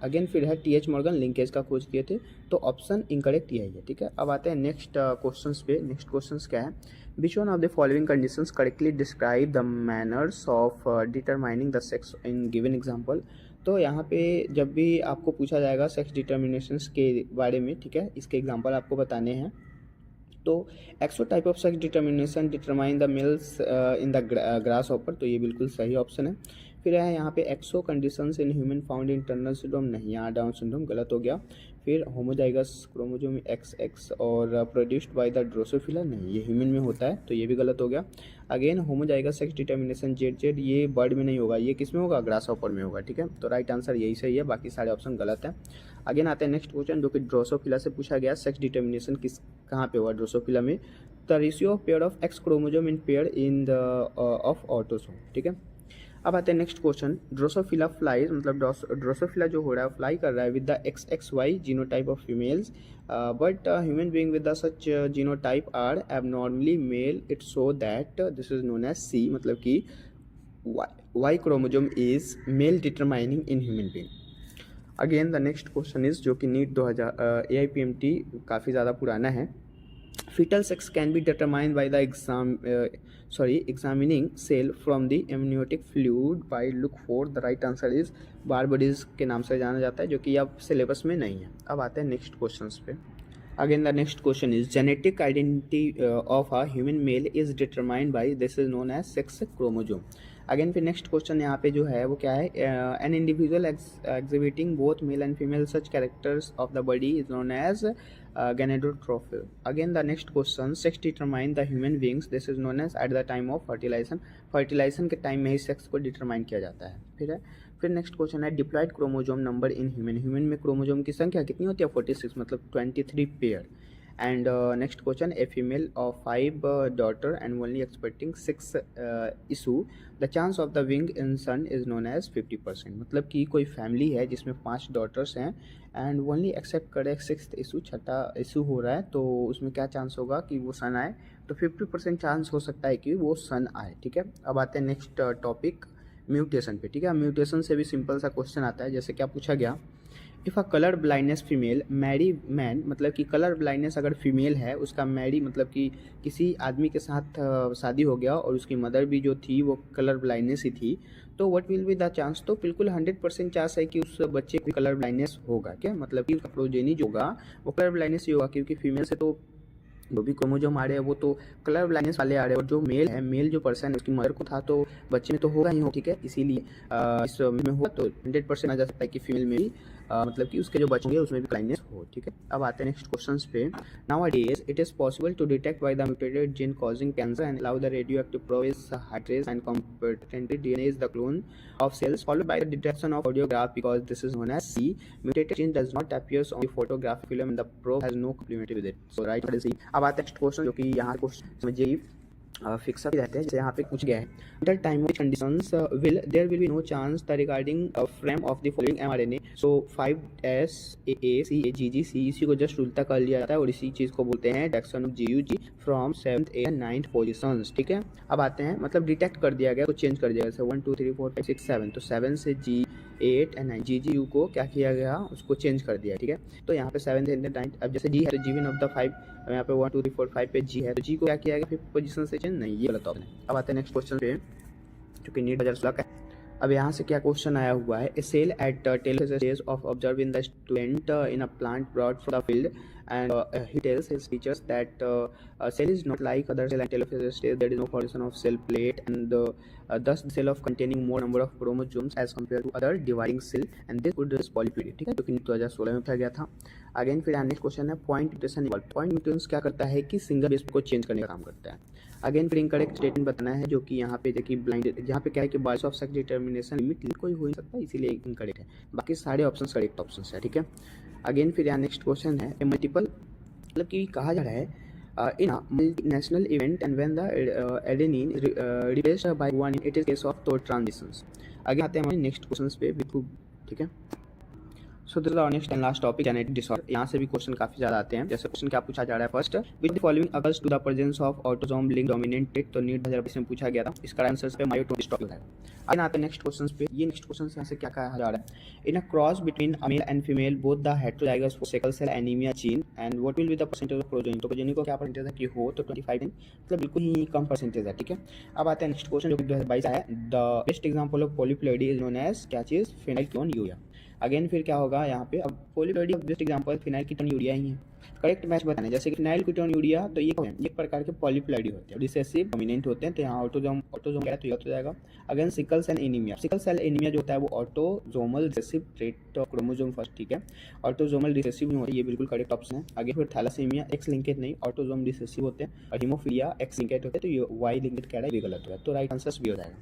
अगेन फिर है टी एच मॉर्गन लिंकेज का खोज किए थे, तो ऑप्शन इनकरेक्ट यही है, ठीक है। अब आते हैं नेक्स्ट क्वेश्चंस पे। नेक्स्ट क्वेश्चंस क्या है, which one of the following conditions correctly describe the manners of determining the sex in given example. तो यहाँ पे जब भी आपको पूछा जाएगा सेक्स डिटर्मिनेशंस के बारे में, ठीक है, इसके एग्जांपल आपको बताने हैं। तो XO type of sex determination determine the males in the grasshopper हॉपर, तो ये बिल्कुल सही ऑप्शन है। फिर है यहाँ पे XO conditions in human found in Turner syndrome, नहीं, यहाँ डाउन सिंड्रोम गलत हो गया। फिर होमोजाइगस क्रोमोसोम XX और प्रोड्यूस्ड बाय द ड्रोसोफिला, नहीं, ये ह्यूमन में होता है, तो ये भी गलत हो गया। Again homozygous sex determination ZZ, ये बर्ड में नहीं होगा, ये किस में होगा, ग्रास हॉपर में होगा, ठीक है। तो राइट आंसर यही सही है, बाकी सारे ऑप्शन गलत हैं। अगेन आते हैं नेक्स्ट क्वेश्चन, जो कि ड्रोसोफिला से पूछा गया, सेक्स डिटर्मिनेशन कहाँ पे हुआ ड्रोसोफिला में, the ratio of pair of X chromosome in pair in the of autosome, ठीक है। अब आते हैं नेक्स्ट क्वेश्चन, ड्रोसोफिला फ्लाइज, मतलब ड्रोसोफिला जो हो रहा है फ्लाई कर रहा है with the XXY genotype of females, but human being with the such genotype are abnormally male, it so that this is known as C, मतलब कि Y chromosome is male determining in human being. Again the next question is, जो कि NEET 2000 AIPMT काफ़ी ज़्यादा पुराना है, fetal sex can be determined by the examining cell from the amniotic fluid by look for, the right answer is बारबडीज के नाम से जाना जाता है, जो कि अब सिलेबस में नहीं है। अब आते हैं नेक्स्ट क्वेश्चंस पे। Again the next question is genetic identity of a human male is determined by, this is known as sex chromosome. Again फिर नेक्स्ट क्वेश्चन यहाँ पे जो है वो क्या है, an individual exhibiting both male and female such characters of the body is known as gynandromorph. Again the next question, sex determine the human beings, this is known as at the time of fertilization, fertilization के time में ही sex को determine किया जाता है। फिर next question है diploid chromosome number in human, human में क्रोमोजोम की संख्या कितनी होती है, 46, मतलब 23 pair. And next question, a female of 5 daughter and only expecting 6 issue, the chance of the wing in son is known as 50%, मतलब कि कोई फैमिली है जिसमें 5 डॉटर्स हैं एंड ओनली एक्सेप्ट करे 6th इशू, छठा इशू हो रहा है, तो उसमें क्या चांस होगा कि वो सन आए, तो 50% चांस हो सकता है कि वो सन आए, ठीक है। अब आते हैं नेक्स्ट टॉपिक म्यूटेशन पे, ठीक है। म्यूटेशन से भी सिंपल सा क्वेश्चन आता है, जैसे क्या पूछा गया, if a colour blindness female marry man, मतलब कि कलर ब्लाइंडनेस अगर फीमेल है, उसका मैरी मतलब कि किसी आदमी के साथ शादी हो गया और उसकी मदर भी जो थी वो कलर ब्लाइंडनेस ही थी, तो what will be the chance, तो बिल्कुल 100% चांस है कि उस बच्चे को कलर ब्लाइंडनेस होगा, क्या मतलब कि उसका प्रोजेनी जो होगा वो कलर ब्लाइंडनेस ही होगा, क्योंकि फीमेल से तो जो भी क्रोमोजोम आ रहे हैं वो तो कलर ब्लाइंडनेस वाले आ रहे हैं, और जो मेल है, मेल जो पर्सन है उसकी मदर को था तो बच्चे में तो होगा ही हो, ठीक है। इसीलिए इस में हुआ तो 100% आ जा सकता है कि फीमेल में भी मतलब कि उसके जो बच्चे होंगे उसमें भी ब्लाइंडनेस हो, ठीक है। अब आते हैं नेक्स्ट क्वेश्चंस पे। Nowadays it is possible to detect by the mutated gene causing cancer and allow the radioactive process hybridise and competent DNA is the clone of cells followed by the detection of audiograph, because this is known as C. Mutated gene does not appears on the photographic film and the probe has no complementary with it. So right answer is C. अब आता है next question, जो कि यहाँ question समझिए fix up रहते हैं, जैसे यहाँ पे पूछ गया है, under time of conditions will there will be no chance the regarding frame of the following mRNA, so 5SAACGGC, इसी को जस्ट उल्टा कर लिया जाता है और इसी चीज़ को बोलते हैं detection of GUG from 7th and 9th positions, ठीक है। अब आते हैं, मतलब डिटेक्ट कर दिया गया तो चेंज कर दिया गया, जैसे 1 2 3 4 5 6 7, तो 7 से G8 and 9 GGU को क्या किया गया, उसको चेंज कर दिया, ठीक है। तो यहाँ पे 7th and 9th, अब जैसे G है तो G1 ऑफ द 5, यहाँ पे 1 2 3 4 5 पे G है तो G को क्या किया गया 5th पोजीशन से चेंज, नहीं, ये गलत ऑप्शन है। अब आते हैं नेक्स्ट क्वेश्चन पे, जो कि नीट 2016 का है। अब यहाँ से क्या क्वेश्चन आया हुआ है, a cell at tailors stage of observe in the student in a plant brought from the field and he tells his teachers that cell is not like other cell and telophase stage. There is no formation of cell plate and thus the cell of containing more number of chromosomes as compared to other dividing cell and this could is polyploidy. ठीक है, जो कि 2016 में पूछा गया था. Again फिर next question है point mutation evolve. Point mutation क्या करता है कि सिंगल बेस को चेंज करने का काम करता है. अगेन फिर इनकरेक्ट स्टेटमेंट बताना है जो कि यहाँ पे देखिए ब्लाइंड, जहाँ पे क्या है कि बायस ऑफ सेक्स डिटर्मिनेशन लिमिट कोई हो नहीं सकता, इसीलिए इनकरेक्ट है. बाकी सारे ऑप्शन करेक्ट ऑप्शन है. ठीक है. अगेन फिर यहाँ नेक्स्ट क्वेश्चन है मल्टीपल, मतलब कि कहा जा रहा है in multinational event and when the adenine replaced by guanine it is case of tor transitions. आगे आते हैं हमारे नेक्स्ट क्वेश्चंस पे बिल्कुल. ठीक है. So this is our next and last topic genetic disorder. यहाँ से भी क्वेश्चन काफी ज्यादा आते हैं. जैसे क्वेश्चन क्या पूछा जा रहा है, first which the following occurs to the presence of autosome link dominant trait. तो नीट 2020 में पूछा गया था, इसका आंसर पे मायोटोन डिस्ट्रॉफी होता है. आगे आते हैं नेक्स्ट क्वेश्चंस पे. ये नेक्स्ट क्वेश्चन यहाँ से क्या कहा जा रहा है, in a cross between a male and female both the heterozygous for sickle cell anaemia gene and what will be the percentage of progeny. तो प्रोजेनी को क्या परसेंटेज है कि हो तो 25, मतलब बिल्कुल ही कम परसेंटेज है. ठीक है. अब आते हैं नेक्स्ट क्वेश्चन जो कि 2022 है. The best example of polyploidy is known as क्या चीज, फेनिलकेटोन्यूरिया. अगेन फिर क्या होगा यहाँ पे, अब पॉलीप्लॉइडी ऑफ बेस्ट एग्जांपल फेनिलकेटोन्यूरिया ही है. करेक्ट मैच बताना है. जैसे कि फेनिलकेटोन्यूरिया तो ये एक प्रकार के पॉलीप्लॉइडी होते हैं, रिसेसिव डोमिनेंट होते हैं. तो यहाँ ऑटोसोम क्या है तो ये हो जाएगा. Again sickle cell anaemia. Sickle cell anaemia जो होता है वो autosomal recessive trait chromosome first. ठीक है. ऑटोसोमल रिसेसिव नहीं होता, ये बिल्कुल करेक्ट ऑप्शन है. आगे फिर थैलासीमिया एक्स लिंकेज नहीं, ऑटोसोम रिसेसिव होते हैं. और हीमोफीलिया एक्स लिंकेज होते हैं, तो ये वाई लिंकेज कह रहा है, ये गलत हो है. तो राइट आंसर भी हो जाएगा.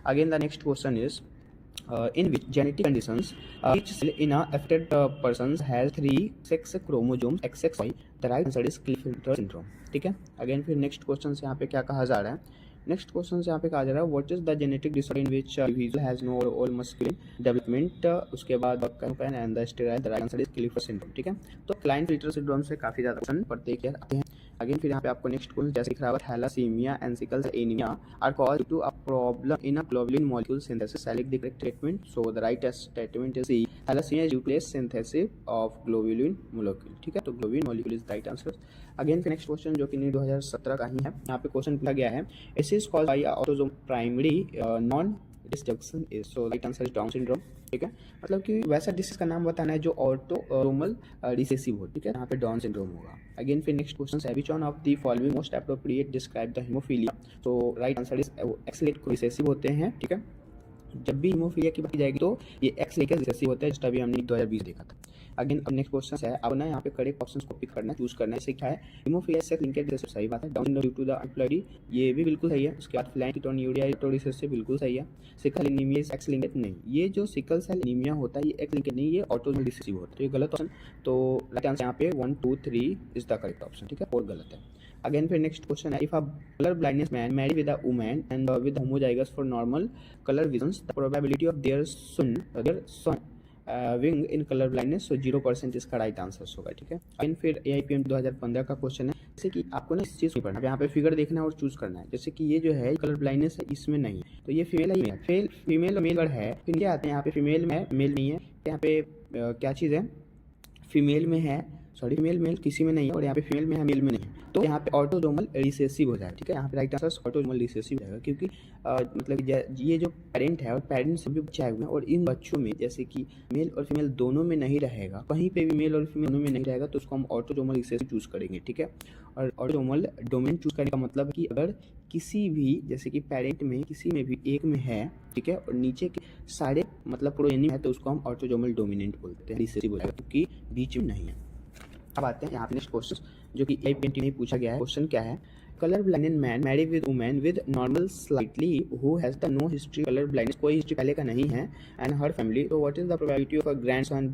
Again the next question is in which genetic conditions each cell in a affected person has 3 sex chromosomes XXY. The right answer is Klinefelter syndrome. ठीक है. अगेन फिर नेक्स्ट क्वेश्चन से यहाँ पे क्या कहा जा रहा है, नेक्स्ट क्वेश्चन से यहाँ पे कहा जा रहा है what is the genetic disorder in which individual has no overall masculine development. उसके बाद कैनोपैन and the steroid. The right answer is Klinefelter syndrome. ठीक है. तो क्लाइनफिल्टर सिंड्रोम से काफी ज्यादा क्वेश्चन पढ़ते आते हैं. अगेन फिर यहाँ पे आपको नेक्स्ट क्वेश्चन जैसे दिख रहा है, thalassaemia and sickle cell anaemia are caused to a problem in a globulin molecule synthesis. Select the correct statement. So the right statement is C, thalassaemia is due to synthesis of globulin molecule. ठीक है. तो globulin molecule is right answer. Again फिर next question जो कि 2017 का ही है. यहाँ पे क्वेश्चन पूछा गया है, it is called by autosome primary non destruction is. So right answer is down syndrome. ठीक है. मतलब कि वैसा डिसीज का नाम बताना है जो ऑटोसोमल रिसेसिव हो. ठीक है. यहाँ पे डाउन सिंड्रोम होगा. अगेन फिर नेक्स्ट क्वेश्चन है, which one of the following most appropriate describe the haemophilia. तो right answer is X linked recessive होते हैं. ठीक है. जब भी हीमोफीलिया की बात की जाएगी तो ये एक्स लिंक्ड रिसेसिव होता है, जिसका भी हमने 2020 देखा था. अगेन अब नेक्स्ट क्वेश्चन है, अब ना यहाँ पे करेक्ट ऑप्शंस को पिक करना, चूज करना है. जैसे क्या है, हीमोफीलिया सेक्स लिंक्ड रिसेसिव सही बात है. डाउन ड्यू टू द अनप्लॉइडी ये भी बिल्कुल सही है. उसके बाद फेनिलकेटोन्यूरिया तो रिसेसिव बिल्कुल सही है. सिकल एनीमिया एक्स लिंक्ड नहीं, ये जो सिकल सेल एनीमिया होता है ये एक्स लिंक्ड नहीं, ये ऑटोसोमल रिसेसिव होता है. तो ये गलत ऑप्शन. तो राइट आंसर यहाँ पे 1 2 3 इज द करेक्ट ऑप्शन. ठीक है. और गलत है. अगेन फिर नेक्स्ट क्वेश्चन है, if a colour blindness man marry with a woman and with homozygous for normal colour visions, the probability of their son being in colour blindness. So 0% इसका right answer होगा. ठीक है. Again फिर AIPM 2015 का question है, जैसे कि आपको ना इस चीज़ को पढ़ना है, यहाँ पे फिगर देखना है और चूज करना है. जैसे कि ये जो है कलर ब्लाइंडनेस है, इसमें नहीं है, तो ये फीमेल है, फीमेल और मेल है. फिर क्या आते हैं यहाँ पे फीमेल में है, मेल नहीं है. यहाँ पे क्या चीज़ है, फीमेल में है, सॉरी फीमेल मेल किसी में नहीं है, और यहाँ पे फीमेल में है, मेल में नहीं है. तो यहाँ पे ऑटोसोमल रिसेसिव हो जाएगा. ठीक है. यहाँ पे राइट आंसर ऑटोसोमल रिसेसिव जाएगा, क्योंकि मतलब ये जो पेरेंट है और पेरेंट से भी बच्चे आए हुए हैं, और इन बच्चों में जैसे कि मेल और फीमेल दोनों में नहीं रहेगा, कहीं पे भी मेल और फीमेल दोनों में नहीं रहेगा, तो उसको हम ऑटोसोमल रिसेसिव चूज करेंगे. ठीक है. और ऑटोसोमल डोमेन चूज करने का मतलब कि अगर किसी भी जैसे कि पेरेंट में किसी में भी एक में है, ठीक है, और नीचे के सारे मतलब प्रोजेनी है, तो उसको हम ऑटोसोमल डोमिनेंट बोलते हैं, रिसेसिव हो जाएगा, क्योंकि बीच में नहीं है. अब आते हैं यहाँ पे नेक्स्ट क्वेश्चन जो कि AIPM में पूछा गया है. क्वेश्चन क्या है, colour blinded man marry with woman with normal slightly who has the no history colour blindness, कोई हिस्ट्री पहले का नहीं है, एंड हर फैमिली. तो what is the probability of a grandson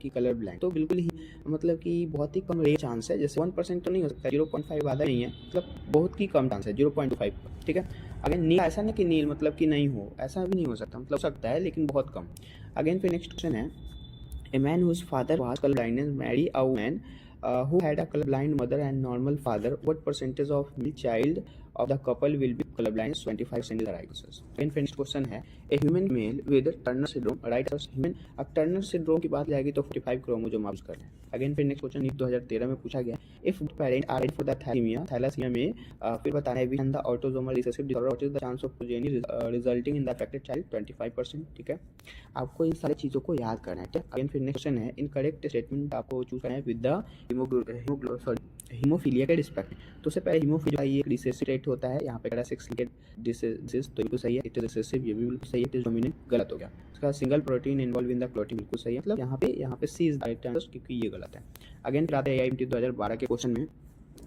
की कलर ब्लाइंड. तो बिल्कुल ही मतलब कि बहुत ही कम रेयर चांस है. जैसे 1% तो नहीं हो सकता, 0.5 आधा नहीं है, मतलब बहुत ही कम चांस है, 0.25. ठीक है. अगर नील ऐसा नहीं कि नील मतलब कि नहीं हो, ऐसा भी नहीं हो सकता, मतलब सकता है लेकिन बहुत कम. अगेन फिर नेक्स्ट क्वेश्चन है, a man whose father was color blindness marry a woman who had a colorblind mother and normal father, what percentage of male child of the couple will be colorblind? 25% is the right answer. Again फिर next question है, a human male with Turner syndrome, right answer human. अब Turner syndrome की बात जाएगी तो 45 chromosome use करते हैं. Again फिर नेक्स्ट क्वेश्चन 2013 में पूछा गया, if parent are for the thalassemia में फिर बताना है and the autosomal recessive disorder, what is the chance of progeny resulting in the affected child? 25%. ठीक है, आपको इन सारी चीज़ों को याद करना है. अगेन फिर नेक्स्ट क्वेश्चन है, इनकरेक्ट स्टेटमेंट आपको चूज करना है विद द हीमोफीलिया के रिस्पेक्ट में. तो उससे पहले हीमोफीलिया ये एक रिसेसिव ट्रेट होता है. यहाँ पे करा सेक्स लिंकेड डिसीज तो बिल्कुल सही है, इट इज रिसेसिव, ये भी बिल्कुल सही है, इट इज डोमिनेंट गलत हो गया. उसका single protein involve in the clotting बिल्कुल सही है, मतलब यहाँ पे सी इज राइट आंसर क्योंकि ये गलत है. अगेन फिर आते हैं AIMT 2012 के क्वेश्चन में.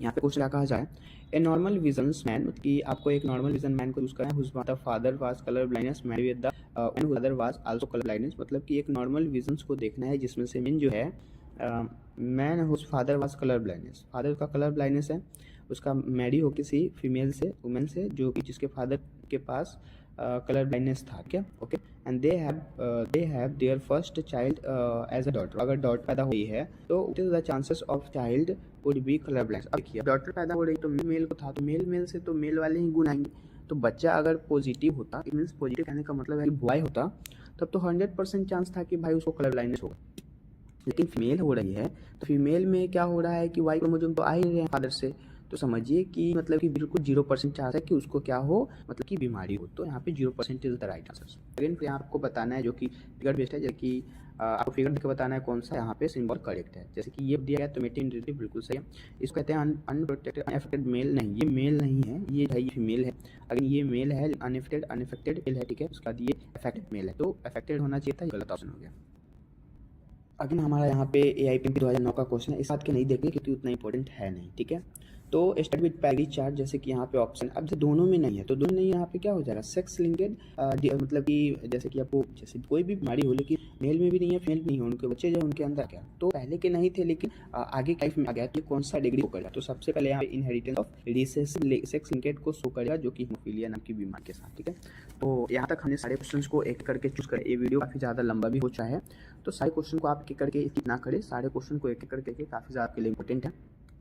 यहाँ पे क्वेश्चन क्या कहा जाए, ए नॉर्मल विजन मैन, मतलब कि आपको एक नॉर्मल विजन मैन को यूज करना है whose father was colour blindness man with the father was also colour blindness. मतलब कि एक नॉर्मल विजन्स को देखना है जिसमें से मेन जो है man whose father was colour blindness, father का कलर ब्लाइंडनेस है, उसका मैरी हो किसी फीमेल से, वुमेन से, जो कि जिसके फादर के पास कलर ब्लाइंडनेस था. क्या okay, and they have their first child as a daughter. अगर डॉटर पैदा हुई है तो it is the chances of child would be colour blind. अब देखिए डॉटर पैदा हो रही तो मेल को था तो मेल से तो मेल वाले ही गुण आएंगे. तो बच्चा अगर पॉजिटिव होता, इट मीन्स पॉजिटिव कहने का मतलब है कि बॉय होता, तब तो 100% चांस था कि भाई उसको कलर ब्लाइंडनेस होगा. लेकिन फीमेल हो रही है तो फीमेल में क्या हो रहा है कि वाई क्रोमोसोम तो आ ही रहे हैं फादर से, तो समझिए कि मतलब कि बिल्कुल 0% चांस है कि उसको क्या हो, मतलब कि बीमारी हो. तो यहाँ पे 0% is the right answer. Again फिर यहाँ आपको बताना है जो कि फिगर बेस्ड है, जैसे कि आपको फिगर देख के बताना है कौन सा यहाँ पे सिंबल करेक्ट है. जैसे कि ये दिया गया तो मेटिन बिल्कुल सही है. इसको कहते हैं अनप्रोटेक्टेड अनएफेक्टेड मेल. नहीं, ये मेल नहीं है, ये है, ये फीमेल है. अगर ये मेल है अनएफेक्टेड मेल है, ठीक है, उसका ये अफेक्टेड मेल है, तो अफेक्टेड होना चाहिए था, ये गलत ऑप्शन हो गया. अगेन हमारा यहाँ पे AIMT 2009 का क्वेश्चन है, इस बात के नहीं देखेंगे क्योंकि उतना इंपॉर्टेंट है नहीं. ठीक है, तो स्टार्ट विद पैरी चार्ट. जैसे कि यहाँ पे ऑप्शन अब जैसे दोनों में नहीं है तो दोनों नहीं, यहाँ पे क्या हो जाएगा सेक्स लिंकेड, मतलब कि जैसे कि आपको जैसे कोई भी बीमारी हो लेकिन मेल में भी नहीं है फीमेल भी नहीं है, उनके बच्चे जो उनके अंदर क्या तो पहले के नहीं थे लेकिन आगे लाइफ में आ गया, तो कौन सा डिग्री करेगा. तो सबसे पहले यहाँ पे inheritance of recessive sex linked को शो करेगा जो कि हीमोफीलिया नाम की बीमारी के साथ. ठीक है, तो यहाँ तक हमने सारे क्वेश्चन को एक करके चूज कर. ये वीडियो काफ़ी ज़्यादा लंबा भी हो चुका है, तो सारे क्वेश्चन को आप एक करके ना करें, सारे क्वेश्चन को एक करके काफ़ी ज़्यादा आपके लिए इंपॉर्टेंट है.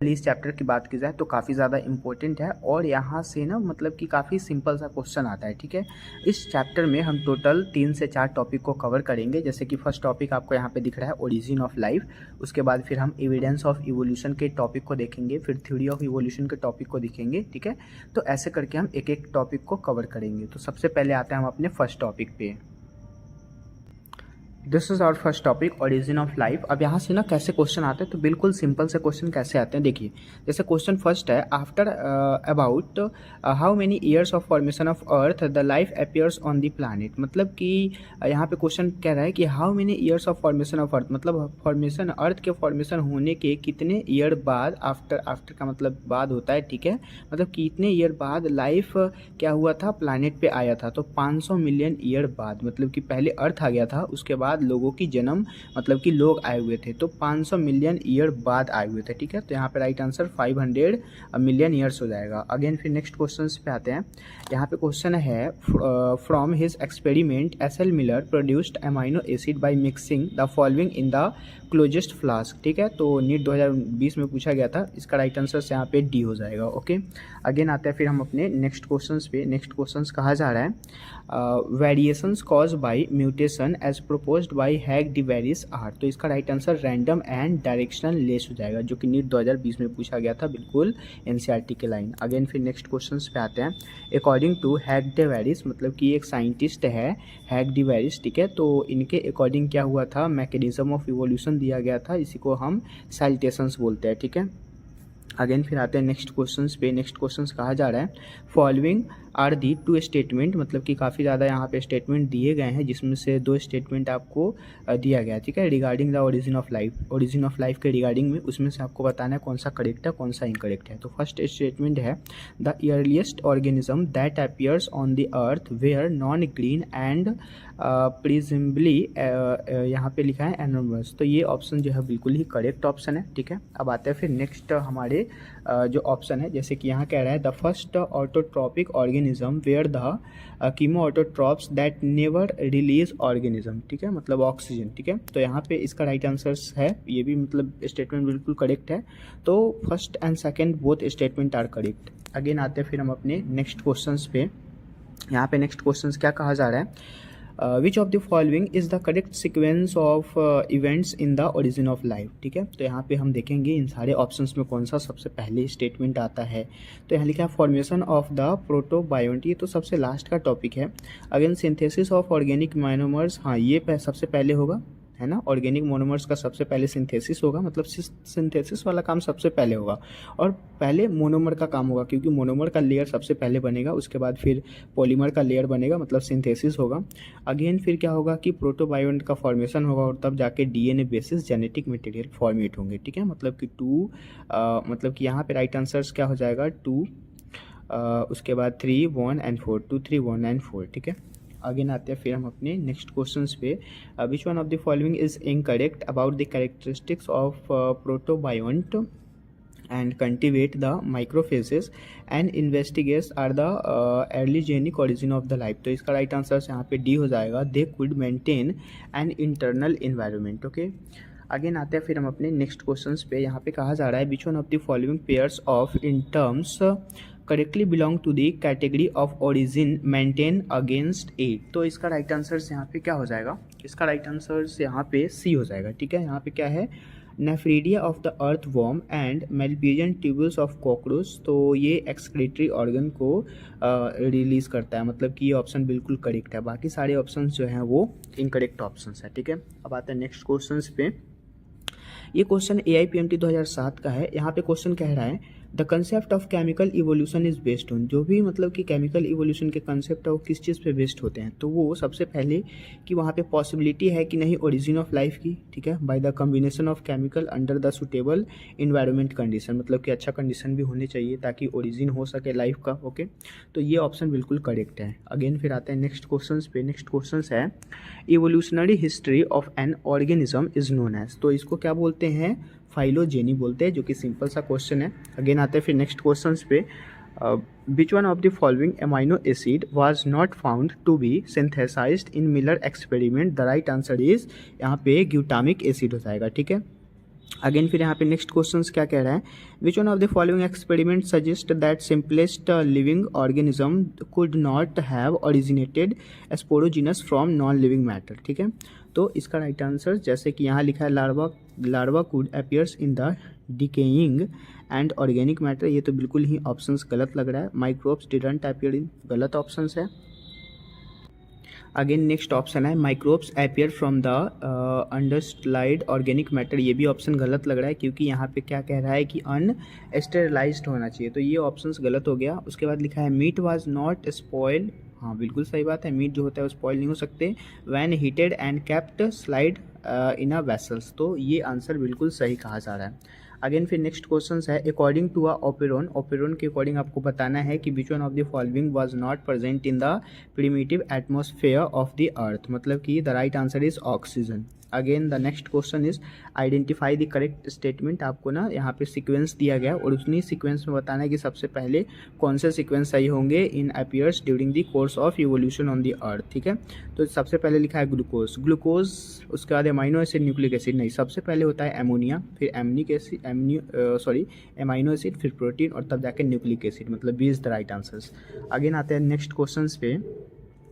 इस चैप्टर की बात की जाए तो काफ़ी ज़्यादा इंपॉर्टेंट है और यहाँ से ना मतलब कि काफ़ी सिंपल सा क्वेश्चन आता है. ठीक है, इस चैप्टर में हम टोटल 3 से 4 टॉपिक को कवर करेंगे. जैसे कि फर्स्ट टॉपिक आपको यहाँ पे दिख रहा है ओरिजिन ऑफ लाइफ, उसके बाद फिर हम एविडेंस ऑफ इवोल्यूशन के टॉपिक को देखेंगे, फिर थ्योरी ऑफ इवोल्यूशन के टॉपिक को देखेंगे. ठीक है, तो ऐसे करके हम एक एक टॉपिक को कवर करेंगे. तो सबसे पहले आते हैं हम अपने फर्स्ट टॉपिक पे. This is our first topic origin of life. अब यहाँ से ना कैसे क्वेश्चन आते हैं तो बिल्कुल सिंपल से क्वेश्चन कैसे आते हैं देखिए. जैसे क्वेश्चन फर्स्ट है, after about how many years of formation of earth the life appears on the planet. मतलब कि यहाँ पे क्वेश्चन कह रहा है कि how many years of formation of earth, मतलब फॉर्मेशन अर्थ के फॉर्मेशन होने के कितने ईयर बाद, आफ्टर का मतलब बाद होता है. ठीक है, मतलब कितने ईयर बाद लाइफ क्या हुआ था प्लानट पे आया था. तो 500 मिलियन ईयर बाद, मतलब कि पहले अर्थ आ गया था उसके बाद लोगों की जन्म, मतलब कि लोग आए हुए थे, तो 500 मिलियन ईयर बाद आए हुए थे. ठीक है, तो यहाँ पे राइट आंसर 500 मिलियन ईयर्स हो जाएगा. अगेन फिर नेक्स्ट क्वेश्चन पे आते हैं. यहाँ पे क्वेश्चन है, from his experiment SL Miller produced amino acid by mixing the following in the closest flask. ठीक है, तो नीट 2020 में पूछा गया था, इसका राइट आंसर यहाँ पे डी हो जाएगा. ओके, अगेन आते हैं फिर हम अपने नेक्स्ट क्वेश्चंस पे. नेक्स्ट क्वेश्चंस कहा जा रहा है variations cause by mutation as proposed by Hugo de Vries are. तो इसका right answer random and directional less हो जाएगा, जो कि नीट 2020 में पूछा गया था, बिल्कुल NCERT के लाइन. अगेन फिर नेक्स्ट क्वेश्चंस पे आते हैं. According to Hugo de Vries, मतलब कि एक साइंटिस्ट है हैग डी वेरियस. ठीक है, तो इनके अकॉर्डिंग क्या हुआ था, मैकेनिज्म ऑफ इवोल्यूशन दिया गया था, इसी को हम साइटेशंस बोलते हैं. ठीक है, अगेन फिर आते हैं नेक्स्ट क्वेश्चंस पे. नेक्स्ट क्वेश्चंस कहा जा रहा है, फॉलोइंग आर दी 2 स्टेटमेंट, मतलब कि काफ़ी ज़्यादा यहाँ पे स्टेटमेंट दिए गए हैं जिसमें से 2 स्टेटमेंट आपको दिया गया है. ठीक है, regarding the origin of life, origin of life के रिगार्डिंग में, उसमें से आपको बताना है कौन सा करेक्ट है कौन सा इनकरेक्ट है. तो फर्स्ट स्टेटमेंट है, the earliest organism that appears on the earth were non green and presumably यहाँ पे लिखा है एनोमस। तो ये ऑप्शन जो है बिल्कुल ही करेक्ट ऑप्शन है, ठीक है। अब आते हैं फिर नेक्स्ट हमारे जो ऑप्शन है, जैसे कि यहाँ कह रहा है the first autotrophic organism were the chemo autotrophs that never release organism, ठीक है, मतलब ऑक्सीजन, ठीक है। तो यहाँ पे इसका राइट आंसर है, ये भी मतलब स्टेटमेंट बिल्कुल करेक्ट है। तो first and second both statement are correct. Again आते हैं फिर हम अपने नेक्स्ट क्वेश्चंस पे। यहाँ पे नेक्स्ट क्वेश्चंस क्या कहा जा रहा है, which of the following is the correct sequence of events in the origin of life, ठीक है। तो यहाँ पे हम देखेंगे इन सारे ऑप्शंस में कौन सा सबसे पहले स्टेटमेंट आता है। तो यहाँ लिखा है फॉर्मेशन ऑफ द प्रोटोबायोंट, ये तो सबसे लास्ट का टॉपिक है। Again synthesis of organic monomers, हाँ ये सबसे पहले होगा, है ना। ऑर्गेनिक मोनोमर्स का सबसे पहले सिंथेसिस होगा, मतलब सिंथेसिस वाला काम सबसे पहले होगा और पहले मोनोमर का काम होगा, क्योंकि मोनोमर का लेयर सबसे पहले बनेगा, उसके बाद फिर पॉलीमर का लेयर बनेगा, मतलब सिंथेसिस होगा। अगेन फिर क्या होगा कि प्रोटोबायोंट का फॉर्मेशन होगा और तब जाके DNA basis genetic material format होंगे, ठीक है। मतलब कि मतलब कि यहाँ पे राइट आंसर्स क्या हो जाएगा 2, उसके बाद 3, 1 एंड 4, 2, 3, 1 एंड 4, ठीक है। अगेन आते हैं फिर हम अपने नेक्स्ट क्वेश्चंस पे। Which one of the following is incorrect about the characteristics of protobiont and cultivate the macrophages and investigates are the earlygenic origin of the life। तो इसका राइट आंसर यहाँ पे डी हो जाएगा, they could maintain an internal environment, okay. Again आते हैं फिर हम अपने नेक्स्ट क्वेश्चंस पे। यहाँ पे कहा जा रहा है which one of the following pairs of in terms correctly belong to the category of origin maintain against at. तो इसका राइट आंसर यहाँ पे क्या हो जाएगा, इसका राइट आंसर यहाँ पे सी हो जाएगा, ठीक है। यहाँ पे क्या है, nephridia of the earthworm and Malpighian tubules of cockroach. तो ये एक्सक्रीटरी ऑर्गन को रिलीज करता है, मतलब कि ये ऑप्शन बिल्कुल करेक्ट है। बाकी सारे ऑप्शन जो हैं वो इनकरेक्ट ऑप्शन है, ठीक है। अब आते हैं नेक्स्ट क्वेश्चन पे। ये क्वेश्चन AIPMT 2007 का है। यहाँ पे क्वेश्चन कह रहा है the concept of chemical evolution is based on, जो भी मतलब कि केमिकल इवोल्यूशन के कंसेप्ट है वो किस चीज़ पे बेस्ड होते हैं। तो वो सबसे पहले कि वहाँ पे पॉसिबिलिटी है कि नहीं ओरिजिन ऑफ लाइफ की, ठीक है, by the combination of chemical under the suitable environment condition, मतलब कि अच्छा कंडीशन भी होने चाहिए ताकि ओरिजिन हो सके लाइफ का, ओके। तो ये ऑप्शन बिल्कुल करेक्ट है। अगेन फिर आते हैं नेक्स्ट क्वेश्चन पे। नेक्स्ट क्वेश्चन है evolutionary history of an organism is known as. तो इसको क्या बोलते हैं, फाइलोजेनी बोलते हैं, जो कि सिंपल सा क्वेश्चन है। अगेन आते हैं फिर नेक्स्ट क्वेश्चन पे। Which one of the following amino acid was not found to be synthesized in Miller experiment. The right answer is यहाँ पे ग्लूटामिक एसिड हो जाएगा, ठीक है। अगेन फिर यहाँ पे नेक्स्ट क्वेश्चन क्या कह रहा है, which one of the following experiment suggest that simplest living organism could not have originated sporogenous from non living matter, ठीक है। तो इसका राइट आंसर जैसे कि यहाँ लिखा है larva could appears in the decaying and organic matter, ये तो बिल्कुल ही ऑप्शंस गलत लग रहा है। माइक्रोब्स डिडंट अपीयर इन, गलत ऑप्शंस है। अगेन नेक्स्ट ऑप्शन है microbes appear from the underslide organic matter, ये भी ऑप्शन गलत लग रहा है क्योंकि यहाँ पे क्या कह रहा है कि अनस्टेरिलाइज्ड होना चाहिए, तो ये ऑप्शंस गलत हो गया। उसके बाद लिखा है मीट वाज नॉट स्पॉइल, हाँ बिल्कुल सही बात है, मीट जो होता है वो स्पॉइल नहीं हो सकते when heated and kept slide in a vessels, तो ये आंसर बिल्कुल सही कहा जा रहा है। अगेन फिर नेक्स्ट क्वेश्चन है अकॉर्डिंग टू अ ओपेरॉन के अकॉर्डिंग आपको बताना है कि विच one of the following was not present in the primitive atmosphere of the अर्थ, मतलब कि the right answer is oxygen. Again the next question is identify the correct statement. आपको ना यहाँ पे सीक्वेंस दिया गया और उसी सीक्वेंस में बताना है कि सबसे पहले कौन से सीक्वेंस सही होंगे in appears during the course of evolution on the earth, ठीक है। तो सबसे पहले लिखा है ग्लूकोज, उसके बाद एमाइनो एसिड, न्यूक्लिक एसिड नहीं, सबसे पहले होता है एमोनिया, फिर एमाइनो एसिड, फिर प्रोटीन और तब जाके न्यूक्लिक एसिड, मतलब B is the right answers. Again आते हैं नेक्स्ट क्वेश्चन पे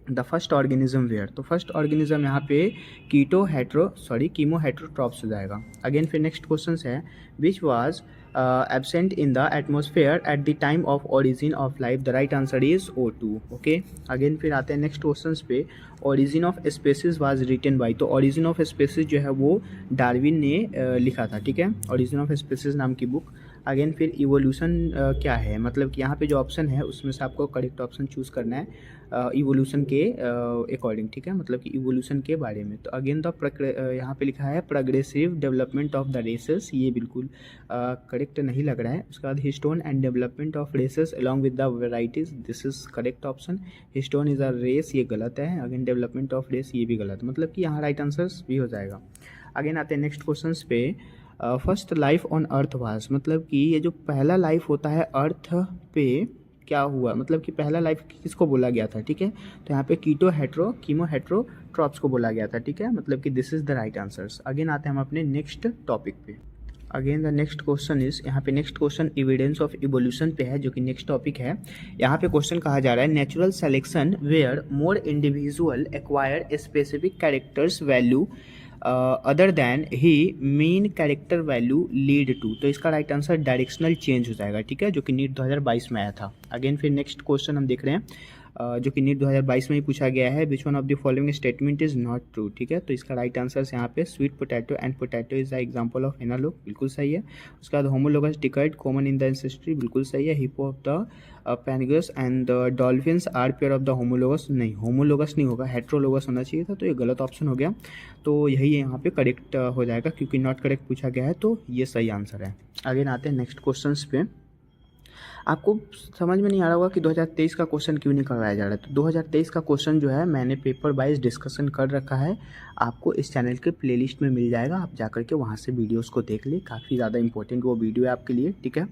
द फर्स्ट ऑर्गेनिज्म वेयर, तो फर्स्ट ऑर्गेनिज्म यहाँ पे कीमो हेट्रोट्रॉप्स हो जाएगा। अगेन फिर नेक्स्ट क्वेश्चन है which was absent in the atmosphere at the time of origin of life, the right answer is O2, okay. Again फिर आते हैं नेक्स्ट क्वेश्चन पे origin of species was written by, तो ओरिजिन ऑफ स्पेसीज जो है वो Darwin ने लिखा था, ठीक है, ओरिजिन ऑफ स्पेसीज नाम की बुक। अगेन फिर इवोल्यूशन क्या है, मतलब कि यहाँ पे जो ऑप्शन है उसमें से आपको करेक्ट ऑप्शन चूज़ करना है इवोल्यूशन के अकॉर्डिंग, ठीक है, मतलब कि इवोल्यूशन के बारे में। तो अगेन यहाँ पे लिखा है progressive development of the races, ये बिल्कुल करेक्ट नहीं लग रहा है। उसके बाद histone and development of races along with the varieties, this is correct option. Histone is a race, ये गलत है। अगेन डेवलपमेंट ऑफ रेस, ये भी गलत, मतलब कि यहाँ राइट आंसर्स भी हो जाएगा। अगेन आते हैं नेक्स्ट क्वेश्चन पे। First life on earth was, मतलब कि ये जो पहला लाइफ होता है अर्थ पे क्या हुआ, मतलब कि पहला लाइफ किसको बोला गया था, ठीक है। तो यहाँ पे कीटो हेट्रो कीमो हेट्रोट्रॉप्स को बोला गया था, ठीक है, मतलब कि this is the right answers. Again आते हैं हम अपने नेक्स्ट टॉपिक पे। Again the next question is, यहाँ पे next question evidence of evolution पे है, जो कि नेक्स्ट टॉपिक है। यहाँ पे क्वेश्चन कहा जा रहा है natural selection where more individual acquire specific characters value other than the mean character value lead to. तो इसका राइट आंसर डायरेक्शनल चेंज हो जाएगा, ठीक है, जो कि नीट 2022 में आया था। अगेन फिर नेक्स्ट क्वेश्चन हम देख रहे हैं जो कि नीट 2022 में ही पूछा गया है, which one of the following statement is not true, ठीक है। तो इसका राइट आंसर यहाँ पे sweet potato and potato is the example of analog, बिल्कुल सही है। उसके बाद homologous decoyed common in the ancestry, बिल्कुल सही है। Hippo of the penguins and dolphins are pair of the homologous, नहीं होमोलोगस नहीं होगा, हेट्रोलोगस होना चाहिए था, तो ये गलत ऑप्शन हो गया। तो यही यहाँ पे करेक्ट हो जाएगा, क्योंकि नॉट करेक्ट पूछा गया है, तो ये सही आंसर है। आगे आते हैं नेक्स्ट क्वेश्चन पे। आपको समझ में नहीं आ रहा होगा कि 2023 का क्वेश्चन क्यों नहीं करवाया जा रहा है। तो 2023 का क्वेश्चन जो है मैंने पेपर वाइज डिस्कशन कर रखा है, आपको इस चैनल के प्लेलिस्ट में मिल जाएगा, आप जाकर के वहाँ से वीडियोस को देख ले, काफ़ी ज़्यादा इंपॉर्टेंट वो वीडियो है आपके लिए, ठीक है।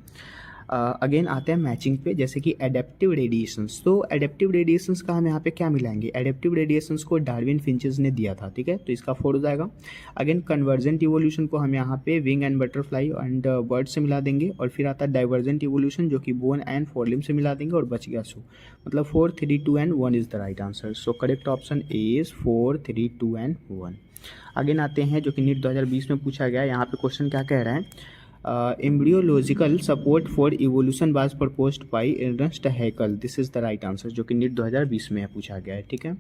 अगेन आते हैं मैचिंग पे, जैसे कि एडेप्टिव रेडिएशंस। तो एडेप्टिव रेडिएशंस का हम यहाँ पे क्या मिलाएंगे, एडेप्टिव रेडिएशंस को डार्विन फिंचेस ने दिया था, ठीक है, तो इसका 4 हो जाएगा। अगेन कन्वर्जेंट इवोल्यूशन को हम यहाँ पे wing and butterfly and bird से मिला देंगे, और फिर आता है डाइवर्जेंट इवोल्यूशन जो कि बोन एंड फोरलिम से मिला देंगे, और बच गया सो, मतलब 4, 3, 2 and 1 is the right answer. So correct option is 4, 3, 2 and 1। Again आते हैं जो कि नीट 2020 में पूछा गया, यहाँ पे क्वेश्चन क्या कह रहा है, embryological support for evolution was proposed by Ernst Haeckel, this is the right answer, जो कि नीट 2020 में पूछा गया है, ठीक है।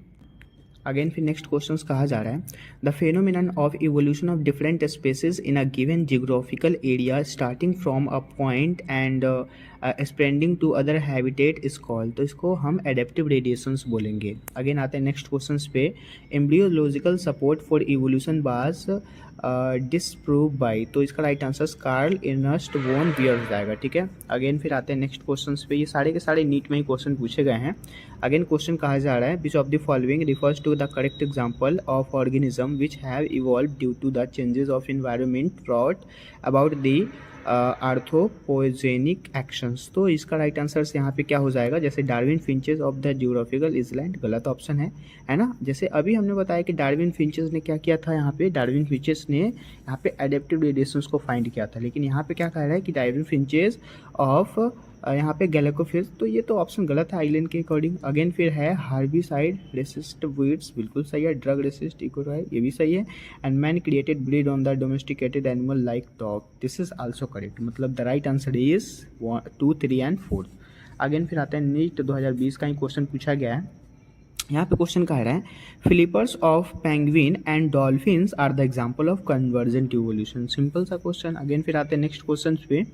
अगेन फिर नेक्स्ट क्वेश्चन कहा जा रहा है the phenomenon of evolution of different species in a given geographical area starting from a point and spreading to other habitat is called. तो इसको हम एडेप्टिव रेडिएशंस बोलेंगे। अगेन आते हैं नेक्स्ट क्वेश्चन पे, embryological support for evolution was disprove by. तो इसका right answer Karl Ernst von Baer हो जाएगा, ठीक है। अगेन फिर आते हैं नेक्स्ट क्वेश्चन पे, ये सारे के सारे नीट में ही क्वेश्चन पूछे गए हैं। अगेन क्वेश्चन कहा जा रहा है which of the following refers to the correct example of organism which have evolve due to the changes of environment brought about the anthropogenic actions. तो इसका राइट आंसर यहाँ पे क्या हो जाएगा, जैसे Darwin finches of the geographical island, गलत option है ना। जैसे अभी हमने बताया कि डार्विन फिंचेस ने क्या किया था, यहाँ पे डार्विन फिंचेस ने यहाँ पे एडेप्टिव रेडिएशंस को फाइंड किया था, लेकिन यहाँ पे क्या कह रहा है कि डार्विन फिंचेस ऑफ यहाँ पे गैलेकोफिश, तो ये तो ऑप्शन गलत है आइलैंड के अकॉर्डिंग। अगेन फिर है हार्बिसाइड रेसिस्ट वीड्स, बिल्कुल सही है। ड्रग रेसिस्ट इकोराइड, ये भी सही है। And man created breed on the domesticated animal like dog, this is also correct, मतलब the right answer is 2, 3 and 4। Again फिर आता है नीट 2020 का ही क्वेश्चन पूछा गया है। यहाँ पे क्वेश्चन कह रहा है flippers of penguin and dolphins are the example of convergent evolution, simple सा क्वेश्चन। अगेन फिर आते हैं नेक्स्ट क्वेश्चन पे,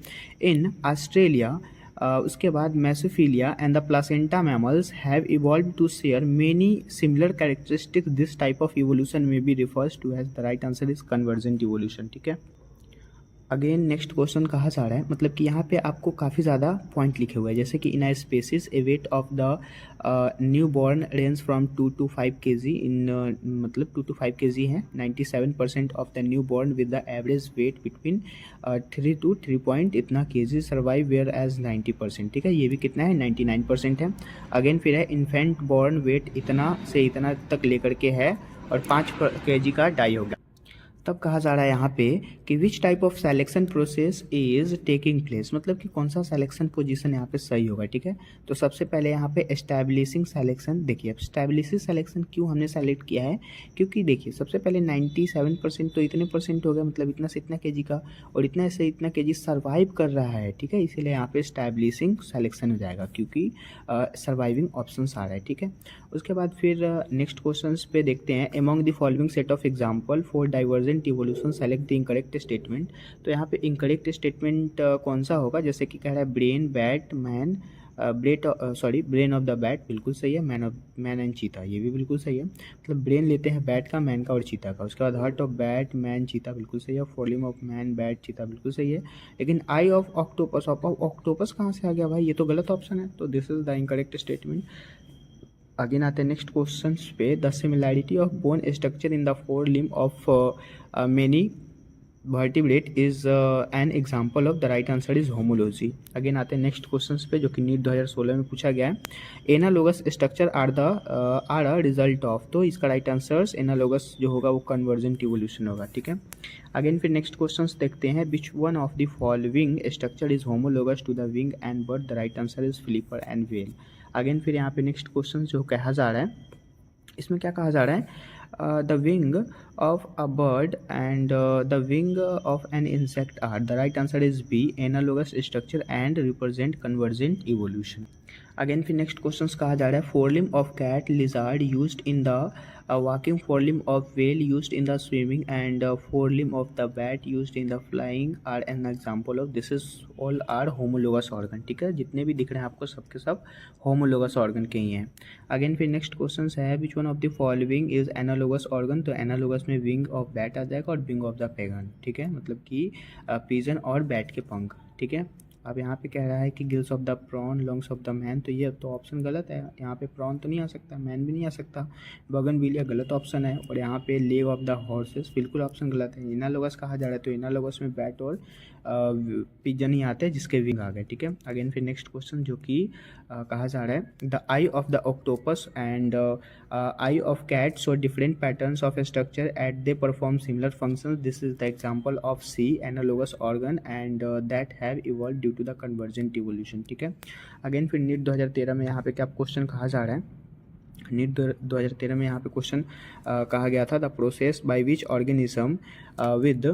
इन ऑस्ट्रेलिया उसके बाद mesophilia and the placenta mammals have evolve to share many similar characteristics, this type of evolution में be refers to as, the right answer is convergent evolution, ठीक है। Again next question कहा जा रहा है, मतलब कि यहाँ पे आपको काफ़ी ज़्यादा पॉइंट लिखे हुए हैं, जैसे कि in a species a weight of the newborn range from 2 to 5 kg इन मतलब 2 to 5 kg है। 97% of the newborn with the average weight between 3 to 3 point इतना kg सर्वाइव वेयर एज 90%, ठीक है, ये भी कितना है 99% है। अगेन फिर है इन्फेंट बॉर्न वेट इतना से इतना तक लेकर के है और 5 kg का डाई हो गया। तब कहा जा रहा है यहाँ पे कि which type of selection process is taking place, मतलब कि कौन सा सेलेक्शन पोजीशन यहाँ पे सही होगा, ठीक है। तो सबसे पहले यहाँ पे एस्टैब्लिशिंग सेलेक्शन, देखिए अब एस्टैब्लिशिंग सेलेक्शन क्यों हमने सेलेक्ट किया है, क्योंकि देखिए सबसे पहले 97% तो इतने परसेंट हो गया, मतलब इतना से इतना केजी का, और इतना से इतना केजी सर्वाइव कर रहा है, ठीक है, इसीलिए यहाँ पे एस्टैब्लिशिंग सेलेक्शन हो जाएगा, क्योंकि सर्वाइविंग ऑप्शन आ रहा है, ठीक है। उसके बाद फिर नेक्स्ट क्वेश्चन पे देखते हैं, among the following set of example for divergent convergent evolution, select the incorrect statement. तो यहाँ पे इनकरेक्ट स्टेटमेंट कौन सा होगा, जैसे कि कह रहा है brain bat man, brain of the bat बिल्कुल सही है, मैन एंड चीता ये भी बिल्कुल सही है। मतलब ब्रेन लेते हैं बैट का, मैन का और चीता का। उसके बाद हार्ट ऑफ बैट मैन चीता बिल्कुल सही है, फॉलिम ऑफ मैन बैट चीता बिल्कुल सही है। लेकिन आई ऑफ ऑक्टोपस, ऑक्टोपस कहाँ से आ गया भाई, ये तो गलत ऑप्शन है, तो this is the incorrect statement. Again आते हैं नेक्स्ट क्वेश्चन पे, the similarity of bone structure in the four limb of many vertebrate is an example of the right answer is homology. Again आते हैं next question पे जो कि NEET 2016 में पूछा गया है, analogous structure are a result of, तो इसका राइट आंसर एनालोगस जो होगा वो कन्वर्जेंट इवोल्यूशन होगा, ठीक है। अगेन फिर नेक्स्ट क्वेश्चन देखते हैं, which one of the following structure is homologous to the wing and bird, the right answer is flipper and whale. Again फिर यहाँ पे नेक्स्ट क्वेश्चन जो कहा जा रहा है, इसमें क्या कहा जा रहा है, the wing of a bird and the wing of an insect are, the right answer is B, analogous structure and represent convergent evolution. अगेन फिर नेक्स्ट क्वेश्चन कहा जा रहा है, forelimb of cat lizard used in the walking, forelimb of whale used in the swimming and forelimb of the bat used in the flying are an example of, this is all are homologous organ, ठीक है। जितने भी दिख रहे हैं आपको सबके सब होमोलोगस ऑर्गन के ही हैं। अगेन फिर नेक्स्ट क्वेश्चन है, which one of the following is analogous organ, तो एनालोगस में विंग ऑफ बैट आ जाएगा और विंग ऑफ द पेगन, ठीक है, मतलब कि पिजन और बैट के पंख, ठीक है। अब यहाँ पे कह रहा है कि gills of the prawn, lungs of the man, तो ये तो ऑप्शन गलत है, यहाँ पे प्रॉन तो नहीं आ सकता, मैन भी नहीं आ सकता, बगनविलिया गलत ऑप्शन है, और यहाँ पे लेग ऑफ द हॉर्सेस बिल्कुल ऑप्शन गलत है। इनालोगस कहा जा रहा है, तो इनालोगस में बैट और पिजन ही आते हैं जिसके विंग आ गए, ठीक है। अगेन फिर नेक्स्ट क्वेश्चन जो कि कहा जा रहा है, the eye of the octopus and eye of cat show different patterns of structure at they perform similar functions, this is the example of C, analogous organ and that have evolve due to the convergent evolution, ठीक है। Again फिर NEET 2013 में यहाँ पे क्या question कहा जा रहा है, नीट 2013 में यहाँ पे क्वेश्चन कहा गया था, the process by which organism with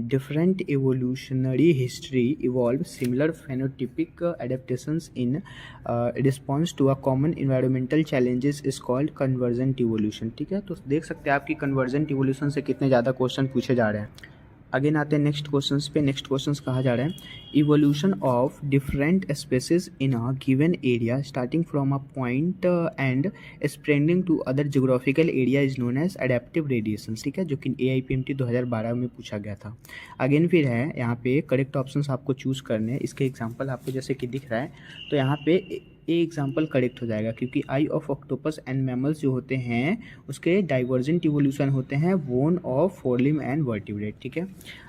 different evolutionary history evolve similar phenotypic adaptations in response to a common environmental challenges is called convergent evolution, ठीक है। तो देख सकते हैं आपकी कन्वर्जेंट इवोल्यूशन से कितने ज़्यादा क्वेश्चन पूछे जा रहे हैं। अगेन आते हैं नेक्स्ट क्वेश्चंस पे, नेक्स्ट क्वेश्चंस कहा जा रहा है, evolution of different species in a given area starting from a point and spreading to other geographical area is known as adaptive radiation, ठीक है, जो कि AIPMT 2012 में पूछा गया था। अगेन फिर है यहाँ पे करेक्ट ऑप्शंस आपको चूज़ करने हैं, इसके एग्जाम्पल आपको जैसे कि दिख रहा है, तो यहाँ पे ए एग्जाम्पल करेक्ट हो जाएगा, क्योंकि आई ऑफ ऑक्टोपस एंड मैमल्स जो होते हैं उसके डाइवर्जेंट इवोल्यूशन होते हैं बोन ऑफ फोरलिम एंड वर्टिब्रेट, ठीक है।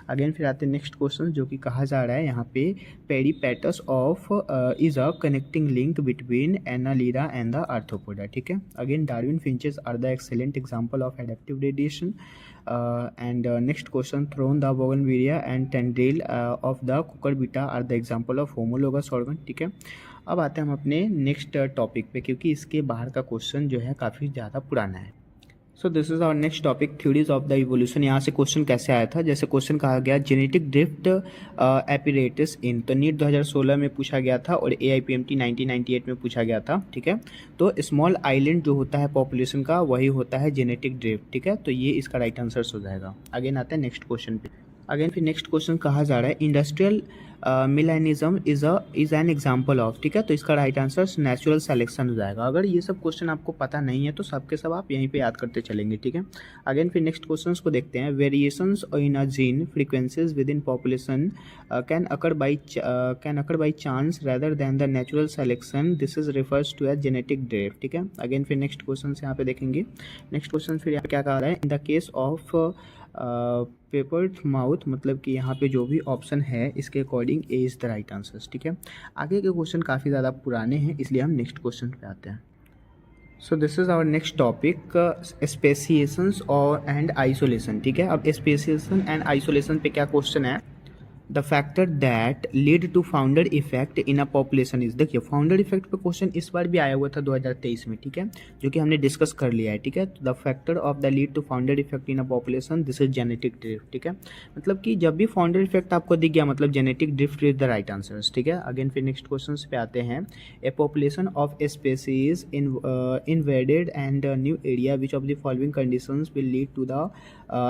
अगेन फिर आते हैं नेक्स्ट क्वेश्चन जो कि कहा जा रहा है यहाँ पे, Peripatus of is a connecting link between Annelida and the Arthropoda, ठीक है। Again Darwin finches are the excellent example of adaptive radiation and next question, thorn the bougainvillea and tendril of the Cucurbita are the example of homologous organ, ठीक है। अब आते हैं हम अपने next topic पे, क्योंकि इसके बाहर का क्वेश्चन जो है काफ़ी ज़्यादा पुराना है। So this is our next topic, theories of the evolution. यहाँ से क्वेश्चन कैसे आया था, जैसे क्वेश्चन कहा गया जेनेटिक ड्रिफ्ट एपिरेटस इन, तो नीट 2016 में पूछा गया था और AIPMT 1998 में पूछा गया था, ठीक है। तो स्मॉल आइलैंड जो होता है पॉपुलेशन का वही होता है जेनेटिक ड्रिफ्ट, ठीक है, तो ये इसका राइट आंसर हो जाएगा। अगेन आता है नेक्स्ट क्वेश्चन पे, अगेन फिर नेक्स्ट क्वेश्चन कहा जा रहा है, industrial मिलेनिज्म is an example of, ठीक है, तो इसका राइट आंसर नेचुरल सेलेक्शन हो जाएगा। अगर ये सब क्वेश्चन आपको पता नहीं है तो सबके सब आप यहीं पे याद करते चलेंगे, ठीक है। अगेन फिर नेक्स्ट क्वेश्चन को देखते हैं, variations in a gene frequencies within population can occur by chance rather than the natural selection, this is refers to as genetic drift, ठीक है। अगेन फिर नेक्स्ट क्वेश्चन यहाँ पे देखेंगे, नेक्स्ट क्वेश्चन फिर यहाँ पे क्या कहा रहा है, in the case of peppered mouth, मतलब कि यहाँ पे जो भी ऑप्शन है इसके according A is the right answer, ठीक है। आगे के क्वेश्चन काफ़ी ज़्यादा पुराने हैं, इसलिए हम नेक्स्ट क्वेश्चन पे आते हैं। So this is our next topic, speciations और एंड आइसोलेशन, ठीक है। अब स्पेसिएशन एंड आइसोलेशन पे क्या क्वेश्चन है, the factor that lead to founder effect in a population is, देखिए फाउंडर इफेक्ट पे क्वेश्चन इस बार भी आया हुआ था 2023 में, ठीक है, जो कि हमने डिस्कस कर लिया है, ठीक है। The factor of the lead to founder effect in a population, this is genetic drift, ठीक है। मतलब कि जब भी फाउंडर इफेक्ट आपको दिख गया मतलब genetic drift is the right answer, ठीक है। अगेन फिर नेक्स्ट क्वेश्चन पे आते हैं। ए population of a species invaded and a new area, which of the following conditions will lead to the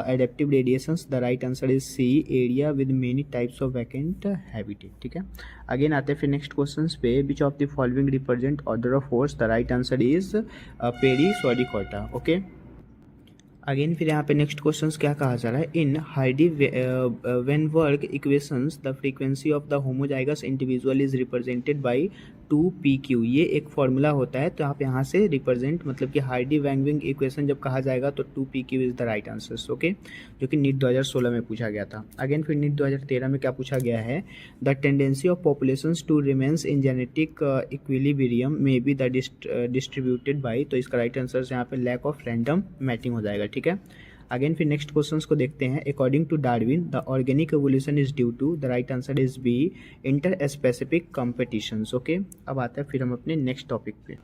adaptive radiations? The right answer is C, area with many types of vacant habitat, ठीक है। Again आते हैं फिर next question पे, which of the following represent order of force? The right answer is Perry-Swarikota, okay. Again फिर यहाँ पे next question क्या कहा जा रहा है, in Hardy Weinberg equations the frequency of the homozygous individual is represented by 2pq, ये एक फॉर्मूला होता है, तो आप यहाँ से रिप्रेजेंट मतलब कि हाइडी वेनबर्ग इक्वेशन जब कहा जाएगा तो 2pq is the right answer, okay, जो कि नीट 2016 में पूछा गया था। अगेन फिर नीट 2013 में क्या पूछा गया है, the tendency of populations to remains in genetic equilibrium may be the distributed by, तो इसका राइट आंसर यहाँ पे लैक ऑफ रैंडम मैचिंग हो जाएगा, ठीक है। अगेन फिर नेक्स्ट क्वेश्चंस को देखते हैं। According to Darwin the organic evolution is due to, the right answer is B, inter specific competitions, okay. अब आता है फिर हम अपने नेक्स्ट टॉपिक पे।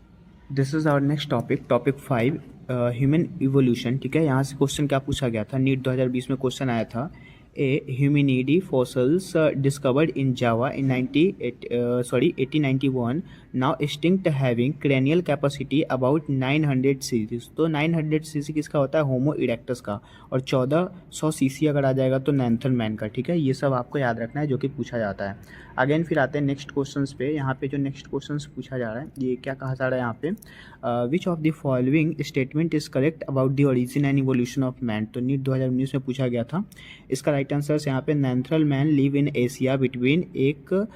This is our next topic, topic 5, human evolution, ठीक है। यहाँ से क्वेश्चन क्या पूछा गया था, नीट 2020 में क्वेश्चन आया था। A hominidae fossils discovered in Java in 1891 now extinct having cranial capacity about 900 cc, तो 900 cc किसका होता है, होमो इरेक्टस का, और 1400 cc अगर आ जाएगा तो नेंथरमैन का, ठीक है। ये सब आपको याद रखना है जो कि पूछा जाता है। अगेन फिर आते हैं नेक्स्ट क्वेश्चंस पे। यहाँ पे जो नेक्स्ट क्वेश्चंस पूछा जा रहा है ये क्या कहा जा रहा है यहाँ पे, विच of the following statement is correct about the origin and evolution of man, तो नीट 2019 में पूछा गया था। इसका राइट आंसर यहाँ पे Neanderthal man live in Asia between 1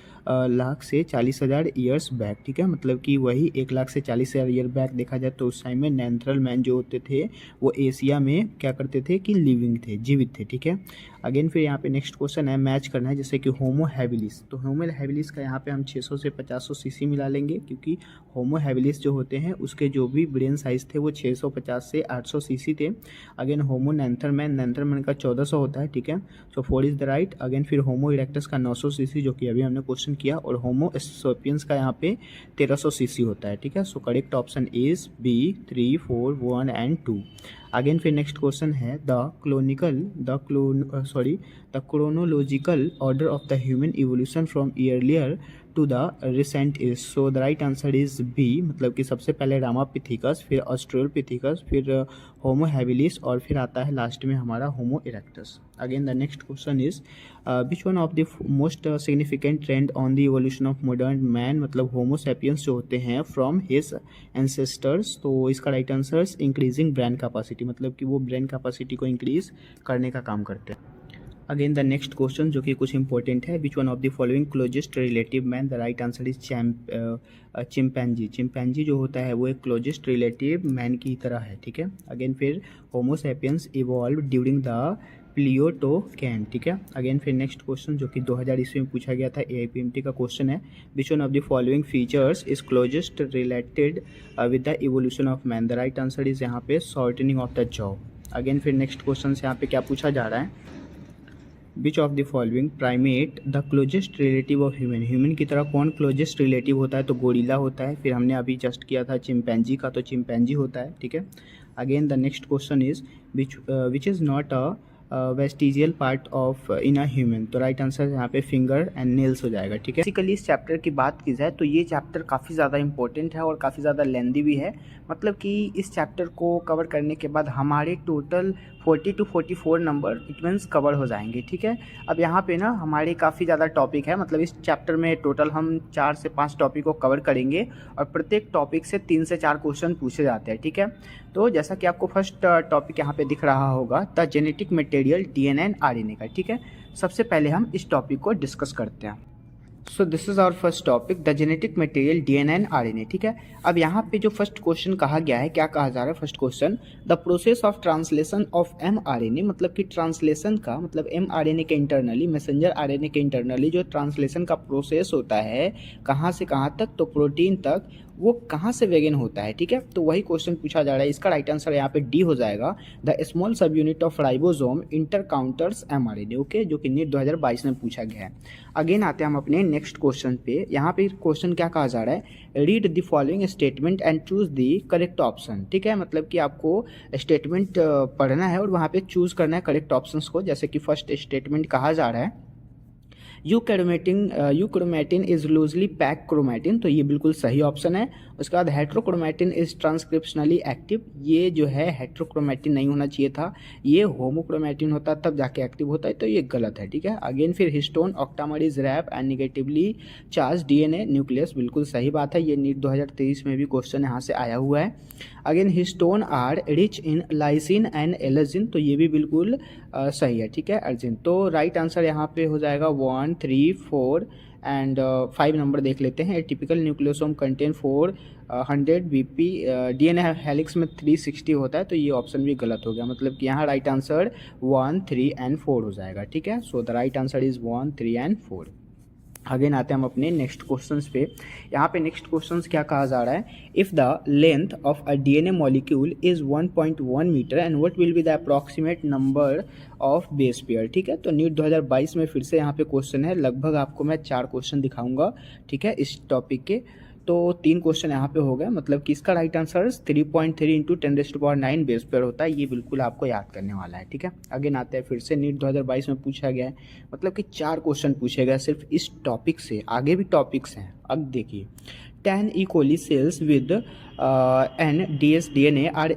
lakh से 40,000 ईयर्स बैक, ठीक है। मतलब कि वही 1 लाख से 40,000 ईयर बैक देखा जाए तो उस टाइम में नेंथरल मैन जो होते थे वो एशिया में क्या करते थे कि लिविंग थे, जीवित थे, ठीक है। अगेन फिर यहाँ पे नेक्स्ट क्वेश्चन है, मैच करना है जैसे कि होमो हैबिलिस, तो होमो हैबिलिस का यहाँ पे हम 600 से 500 सीसी मिला लेंगे, क्योंकि होमो हैबिलिस जो होते हैं उसके जो भी ब्रेन साइज थे वो 650 से 800 सीसी थे। अगेन होमो नेंथरमैन का 1400 होता है, ठीक है, सो 4 इज द राइट। अगेन फिर होमो इरेक्टस का 900 सीसी जो कि अभी हमने क्वेश्चन किया, और होमो सेपियंस का यहाँ पे 1300 सीसी होता है, ठीक है। So correct option is B, 3, 4, 1 and 2। Again फिर नेक्स्ट क्वेश्चन है, the chronological order of the human evolution from earlier to the recent is, so the right answer is B, मतलब कि सबसे पहले रामापिथिकस, फिर ऑस्ट्रेलोपिथिकस, फिर होमो हैबिलिस, और फिर आता है लास्ट में हमारा Homo erectus. Again the next question is which one of the most significant trend on the evolution of modern man, मतलब होमो सेपियंस जो होते हैं फ्रॉम हिज एंसेस्टर्स, तो इसका right answer increasing brain capacity, मतलब कि वो ब्रेन कैपेसिटी को इंक्रीज करने का काम करते हैं। अगेन द नेक्स्ट क्वेश्चन जो कि कुछ इंपॉर्टेंट है, which one of the following closest relative man, the right answer is chimpanzee. Chimpanzee जो होता है वो एक क्लोजेस्ट रिलेटिव मैन की तरह है, ठीक है। अगेन फिर होमो सेपियंस इवॉल्व ड्यूरिंग द प्लियोटोकैन, ठीक है। अगेन फिर नेक्स्ट क्वेश्चन जो कि 2000 ईस्वी में पूछा गया था, AIPMT का क्वेश्चन है, which one of the following features is closest related with the evolution of man, the right answer is यहाँ पे shortening of the jaw. Again फिर नेक्स्ट क्वेश्चन यहाँ पे क्या पूछा जा रहा है, which of the following primate the closest relative of human की तरह कौन क्लोजेस्ट रिलेटिव होता है, तो गोरिल्ला होता है। फिर हमने अभी जस्ट किया था चिंपैंजी का, तो चिंपैंजी होता है, ठीक है। Again the next question is which is not a vestigial part of in a human, तो राइट आंसर यहाँ पे फिंगर एंड नेल्स हो जाएगा, ठीक है। बेसिकली इस चैप्टर की बात की जाए तो ये चैप्टर काफ़ी ज़्यादा इंपॉर्टेंट है और काफ़ी ज़्यादा लेंदी भी है, मतलब कि इस चैप्टर को कवर करने के बाद हमारे total 40 to 44 number it means cover हो जाएंगे, ठीक है। अब यहाँ पे ना हमारे काफ़ी ज़्यादा टॉपिक है, मतलब इस चैप्टर में टोटल हम 4 से 5 टॉपिक को कवर करेंगे और प्रत्येक टॉपिक से 3 से 4 क्वेश्चन पूछे जाते हैं, ठीक है। तो जैसा कि आपको फर्स्ट टॉपिक यहाँ पे दिख रहा होगा, the genetic material DNA and RNA का, ठीक है। सबसे पहले हम इस टॉपिक को डिस्कस करते हैं। So this is our first topic, the genetic material DNA and RNA. ठीक है, अब यहाँ पे जो फर्स्ट क्वेश्चन कहा गया है, क्या कहा जा रहा है first question, the process of translation of mRNA, मतलब कि ट्रांसलेशन का मतलब एमआरएनए के इंटरनली, मैसेंजर आरएनए के इंटरनली जो ट्रांसलेशन का प्रोसेस होता है कहाँ से कहाँ तक, तो प्रोटीन तक, वो कहाँ से वेगन होता है। ठीक है, तो वही क्वेश्चन पूछा जा रहा है। इसका राइट आंसर यहाँ पे डी हो जाएगा, द स्मॉल सब unit of ribosome inter counters mRNA. Okay, जो कि नीट 2022 में पूछा गया है। अगेन आते हैं हम अपने नेक्स्ट क्वेश्चन पे। यहाँ पे क्वेश्चन क्या कहा जा रहा है, read the following statement and choose the correct option. ठीक है, मतलब कि आपको स्टेटमेंट पढ़ना है और वहाँ पे चूज करना है करेक्ट ऑप्शंस को। जैसे कि फर्स्ट स्टेटमेंट कहा जा रहा है, euchromatin is loosely pack chromatin, तो ये बिल्कुल सही ऑप्शन है। उसके बाद हेट्रोक्रोमेटिन इज ट्रांसक्रिप्शनली एक्टिव, ये जो है हेट्रोक्रोमेटिन नहीं होना चाहिए था, ये होमोक्रोमेटिन होता तब जाके एक्टिव होता है, तो ये गलत है। ठीक है, अगेन फिर histone octamer is wrap and negatively charge DNA nucleus, बिल्कुल सही बात है, ये नीट 2023 में भी क्वेश्चन यहाँ से आया हुआ है। Again histone are rich in lysine and arginine, तो ये भी बिल्कुल सही है। ठीक है, अर्जिन, तो राइट आंसर यहाँ पे हो जाएगा 1, 3, 4 एंड 5 नंबर देख लेते हैं। Typical nucleosome contain 400 BP, DNA helix में 360 होता है, तो ये ऑप्शन भी गलत हो गया, मतलब कि यहाँ राइट आंसर 1, 3 एंड 4 हो जाएगा। ठीक है, so the right answer is 1, 3 and 4। Again आते हैं हम अपने नेक्स्ट क्वेश्चंस पे। यहाँ पे नेक्स्ट क्वेश्चंस क्या कहा जा रहा है, if the length of a DNA molecule is 1.1 metre and what will be the approximate number of base pair. ठीक है, तो नीट 2022 में फिर से यहाँ पे क्वेश्चन है, लगभग आपको मैं 4 क्वेश्चन दिखाऊंगा। ठीक है, इस टॉपिक के, तो 3 क्वेश्चन यहाँ पे हो गए, मतलब कि इसका right answer 3.3 into 10⁹ base pair होता है, ये बिल्कुल आपको याद करने वाला है। ठीक है, अगेन आते हैं फिर से, नीट 2022 में पूछा गया है, मतलब कि 4 क्वेश्चन पूछे गए सिर्फ इस टॉपिक से, आगे भी टॉपिक्स हैं। अब देखिए, 10 E. coli cells with an dsDNA are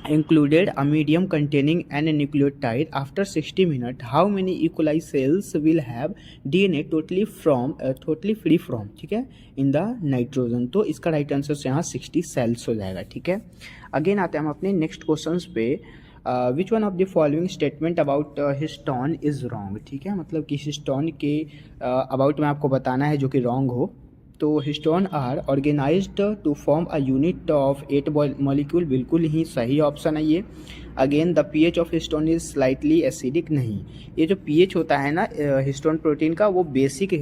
included a medium containing an nucleotide. After 60 minutes, how many E. coli cells will have DNA totally free from, ठीक है, in the nitrogen, तो इसका राइट आंसर यहाँ 60 sales हो जाएगा। ठीक है, again आते हैं हम अपने नेक्स्ट क्वेश्चंस पे। Which one of the following statement about histone is wrong. ठीक है, मतलब कि हिस्टोन के अबाउट में आपको बताना है जो कि रॉन्ग हो। तो histone are organised to form a unit of 8 molecule, बिल्कुल ही सही ऑप्शन है ये। Again the pH of histone is slightly acidic, नहीं, ये जो पीएच होता है ना हिस्टोन प्रोटीन का, वो बेसिक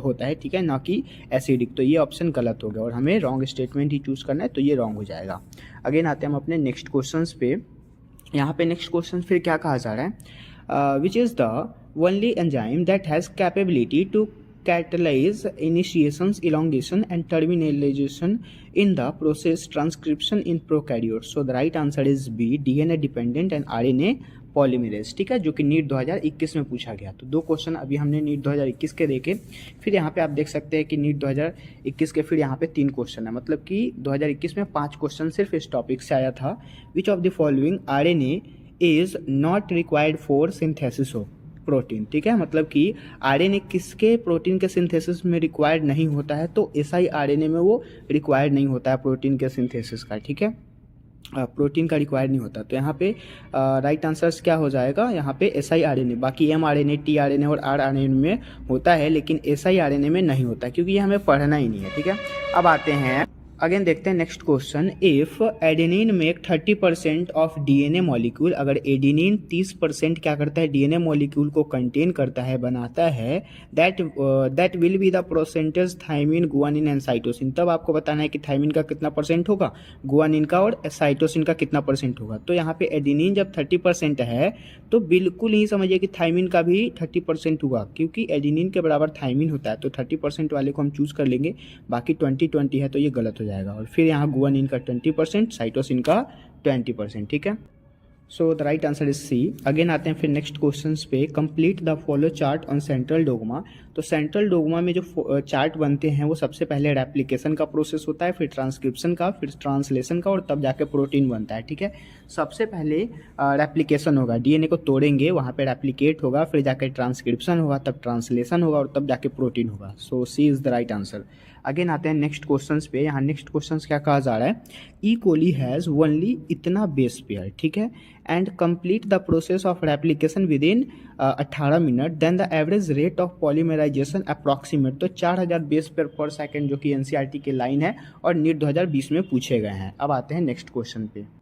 होता है, ठीक है, ना कि एसिडिक, तो ये ऑप्शन गलत हो गया और हमें रॉन्ग स्टेटमेंट ही चूज़ करना है, तो ये रॉन्ग हो जाएगा। अगेन आते हैं हम अपने नेक्स्ट क्वेश्चंस पे। यहाँ पे नेक्स्ट क्वेश्चन फिर क्या कहा जा रहा है, which is the only enzyme that has capability to catalyze initiations, elongation and terminalization in the process transcription in prokaryotes. So the right answer is B, DNA dependent and RNA polymerase। ठीक है, जो कि NEET 2021 में पूछा गया। तो 2 question अभी हमने नीट 2021 के देखे, फिर यहाँ पे आप देख सकते हैं कि नीट 2021 के फिर यहाँ पे 3 क्वेश्चन है, मतलब कि 2021 में 5 क्वेश्चन सिर्फ इस टॉपिक से आया था। विच of the following RNA is not required for synthesis of protein. ठीक है, मतलब कि आरएनए किसके प्रोटीन के सिंथेसिस में रिक्वायर्ड नहीं होता है, तो siRNA में वो रिक्वायर्ड नहीं होता है प्रोटीन के सिंथेसिस का। ठीक है, प्रोटीन का रिक्वायर्ड नहीं होता, तो यहाँ पे राइट आंसर्स क्या हो जाएगा, यहाँ पे siRNA, बाकी mRNA, tRNA और rRNA में होता है, लेकिन siRNA में नहीं होता, क्योंकि ये हमें पढ़ना ही नहीं है। ठीक है, अब आते हैं अगेन देखते हैं next question. If adenine make 30% of DNA molecule, अगर एडेनिन 30% क्या करता है, डीएनए मॉलिक्यूल को कंटेन करता है, बनाता है, that will be the percentage thymine, guanine and cytosine. तब आपको बताना है कि थायमिन का कितना परसेंट होगा, गुआनिन का और साइटोसिन का कितना परसेंट होगा। तो यहाँ पे एडेनिन जब 30% है, तो बिल्कुल ही समझिए कि थायमिन का भी 30% होगा, क्योंकि एडेनिन के बराबर थायमिन होता है, तो 30% वाले को हम चूज कर लेंगे, बाकी 20-20 है, तो ये गलत हो जाएगा। और फिर यहाँ गुआनिन का 20%, साइटोसिन का 20%। ठीक है, so the right answer is C. Again आते हैं फिर नेक्स्ट क्वेश्चंस पे। Complete the follow chart on central dogma. तो सेंट्रल डोगमा में जो चार्ट बनते हैं वो सबसे पहले रेप्लिकेशन का प्रोसेस होता है, फिर ट्रांसक्रिप्शन का, फिर ट्रांसलेशन का, और तब जाके प्रोटीन बनता है। ठीक है, सबसे पहले रेप्लिकेशन होगा, डीएनए को तोड़ेंगे, वहाँ पे रेप्लिकेट होगा, फिर जाके ट्रांसक्रिप्शन होगा, तब ट्रांसलेशन होगा, और तब जाके प्रोटीन होगा। So C is the right answer. Again आते हैं नेक्स्ट क्वेश्चंस पे। यहाँ नेक्स्ट क्वेश्चंस क्या कहा जा रहा है, ई कोली हैज़ ओनली इतना बेस पेयर, ठीक है, and complete the process of replication within 18 minute, then the average rate of polymerisation approximate. तो 4000 बेस पेयर पर सेकेंड जो कि एनसीईआरटी के लाइन है और नीट 2020 में पूछे गए हैं। अब आते हैं नेक्स्ट क्वेश्चन पे।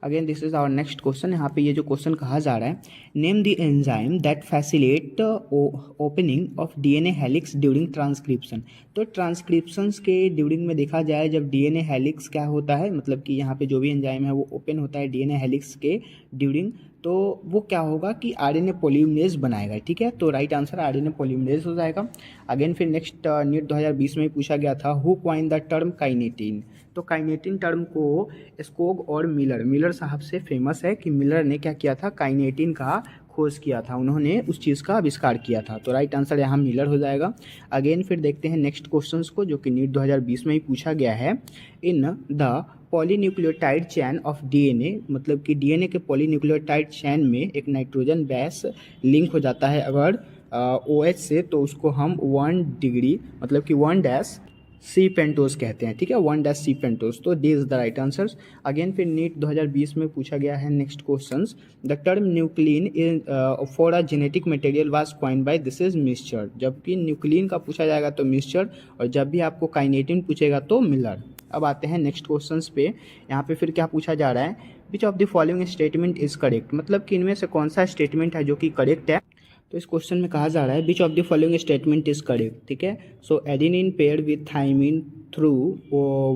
Again this is our next question. यहाँ पे ये जो क्वेश्चन कहा जा रहा है, name the enzyme that facilitate opening of DNA helix during transcription. तो ट्रांसक्रिप्शंस के ड्यूरिंग में देखा जाए जब डीएनए हेलिक्स क्या होता है, मतलब कि यहाँ पे जो भी एंजाइम है वो ओपन होता है डीएनए हेलिक्स के ड्यूरिंग, तो वो क्या होगा कि आरएनए पॉलीमरेज बनाएगा। ठीक है, तो राइट आंसर आरएनए पॉलीमरेज हो जाएगा। अगेन फिर नेक्स्ट नीट 2020 में पूछा गया था, who coin the term kinetin. तो काइनेटिन टर्म को स्कोग और मिलर साहब से फेमस है कि मिलर ने क्या किया था, काइनेटिन का खोज किया था, उन्होंने उस चीज़ का आविष्कार किया था। तो राइट आंसर यहाँ मिलर हो जाएगा। अगेन फिर देखते हैं नेक्स्ट क्वेश्चंस को जो कि नीट 2020 में ही पूछा गया है। In the polynucleotide chain of DNA, मतलब कि डीएनए के पॉलीन्यूक्लियोटाइड चैन में एक नाइट्रोजन बेस लिंक हो जाता है अगर OH से, तो उसको हम 1 डिग्री मतलब कि 1' सी पेंटोज कहते हैं। ठीक है, 1' सी पेंटोज। तो this is the right answers. Again फिर नीट 2020 में पूछा गया है next questions, the term nuclein in for a genetic material was coined bye, this is Miescher. जबकि न्यूक्लिन का पूछा जाएगा तो मिस्चर, और जब भी आपको काइनेटिन पूछेगा तो मिलर। अब आते हैं नेक्स्ट क्वेश्चंस पे। यहाँ पे फिर क्या पूछा जा रहा है, which of the following statement is correct, मतलब कि इनमें से कौन सा स्टेटमेंट है जो कि करेक्ट है। तो इस क्वेश्चन में कहा जा रहा है which of the following statement is correct. ठीक है, so adenine paired with thymine through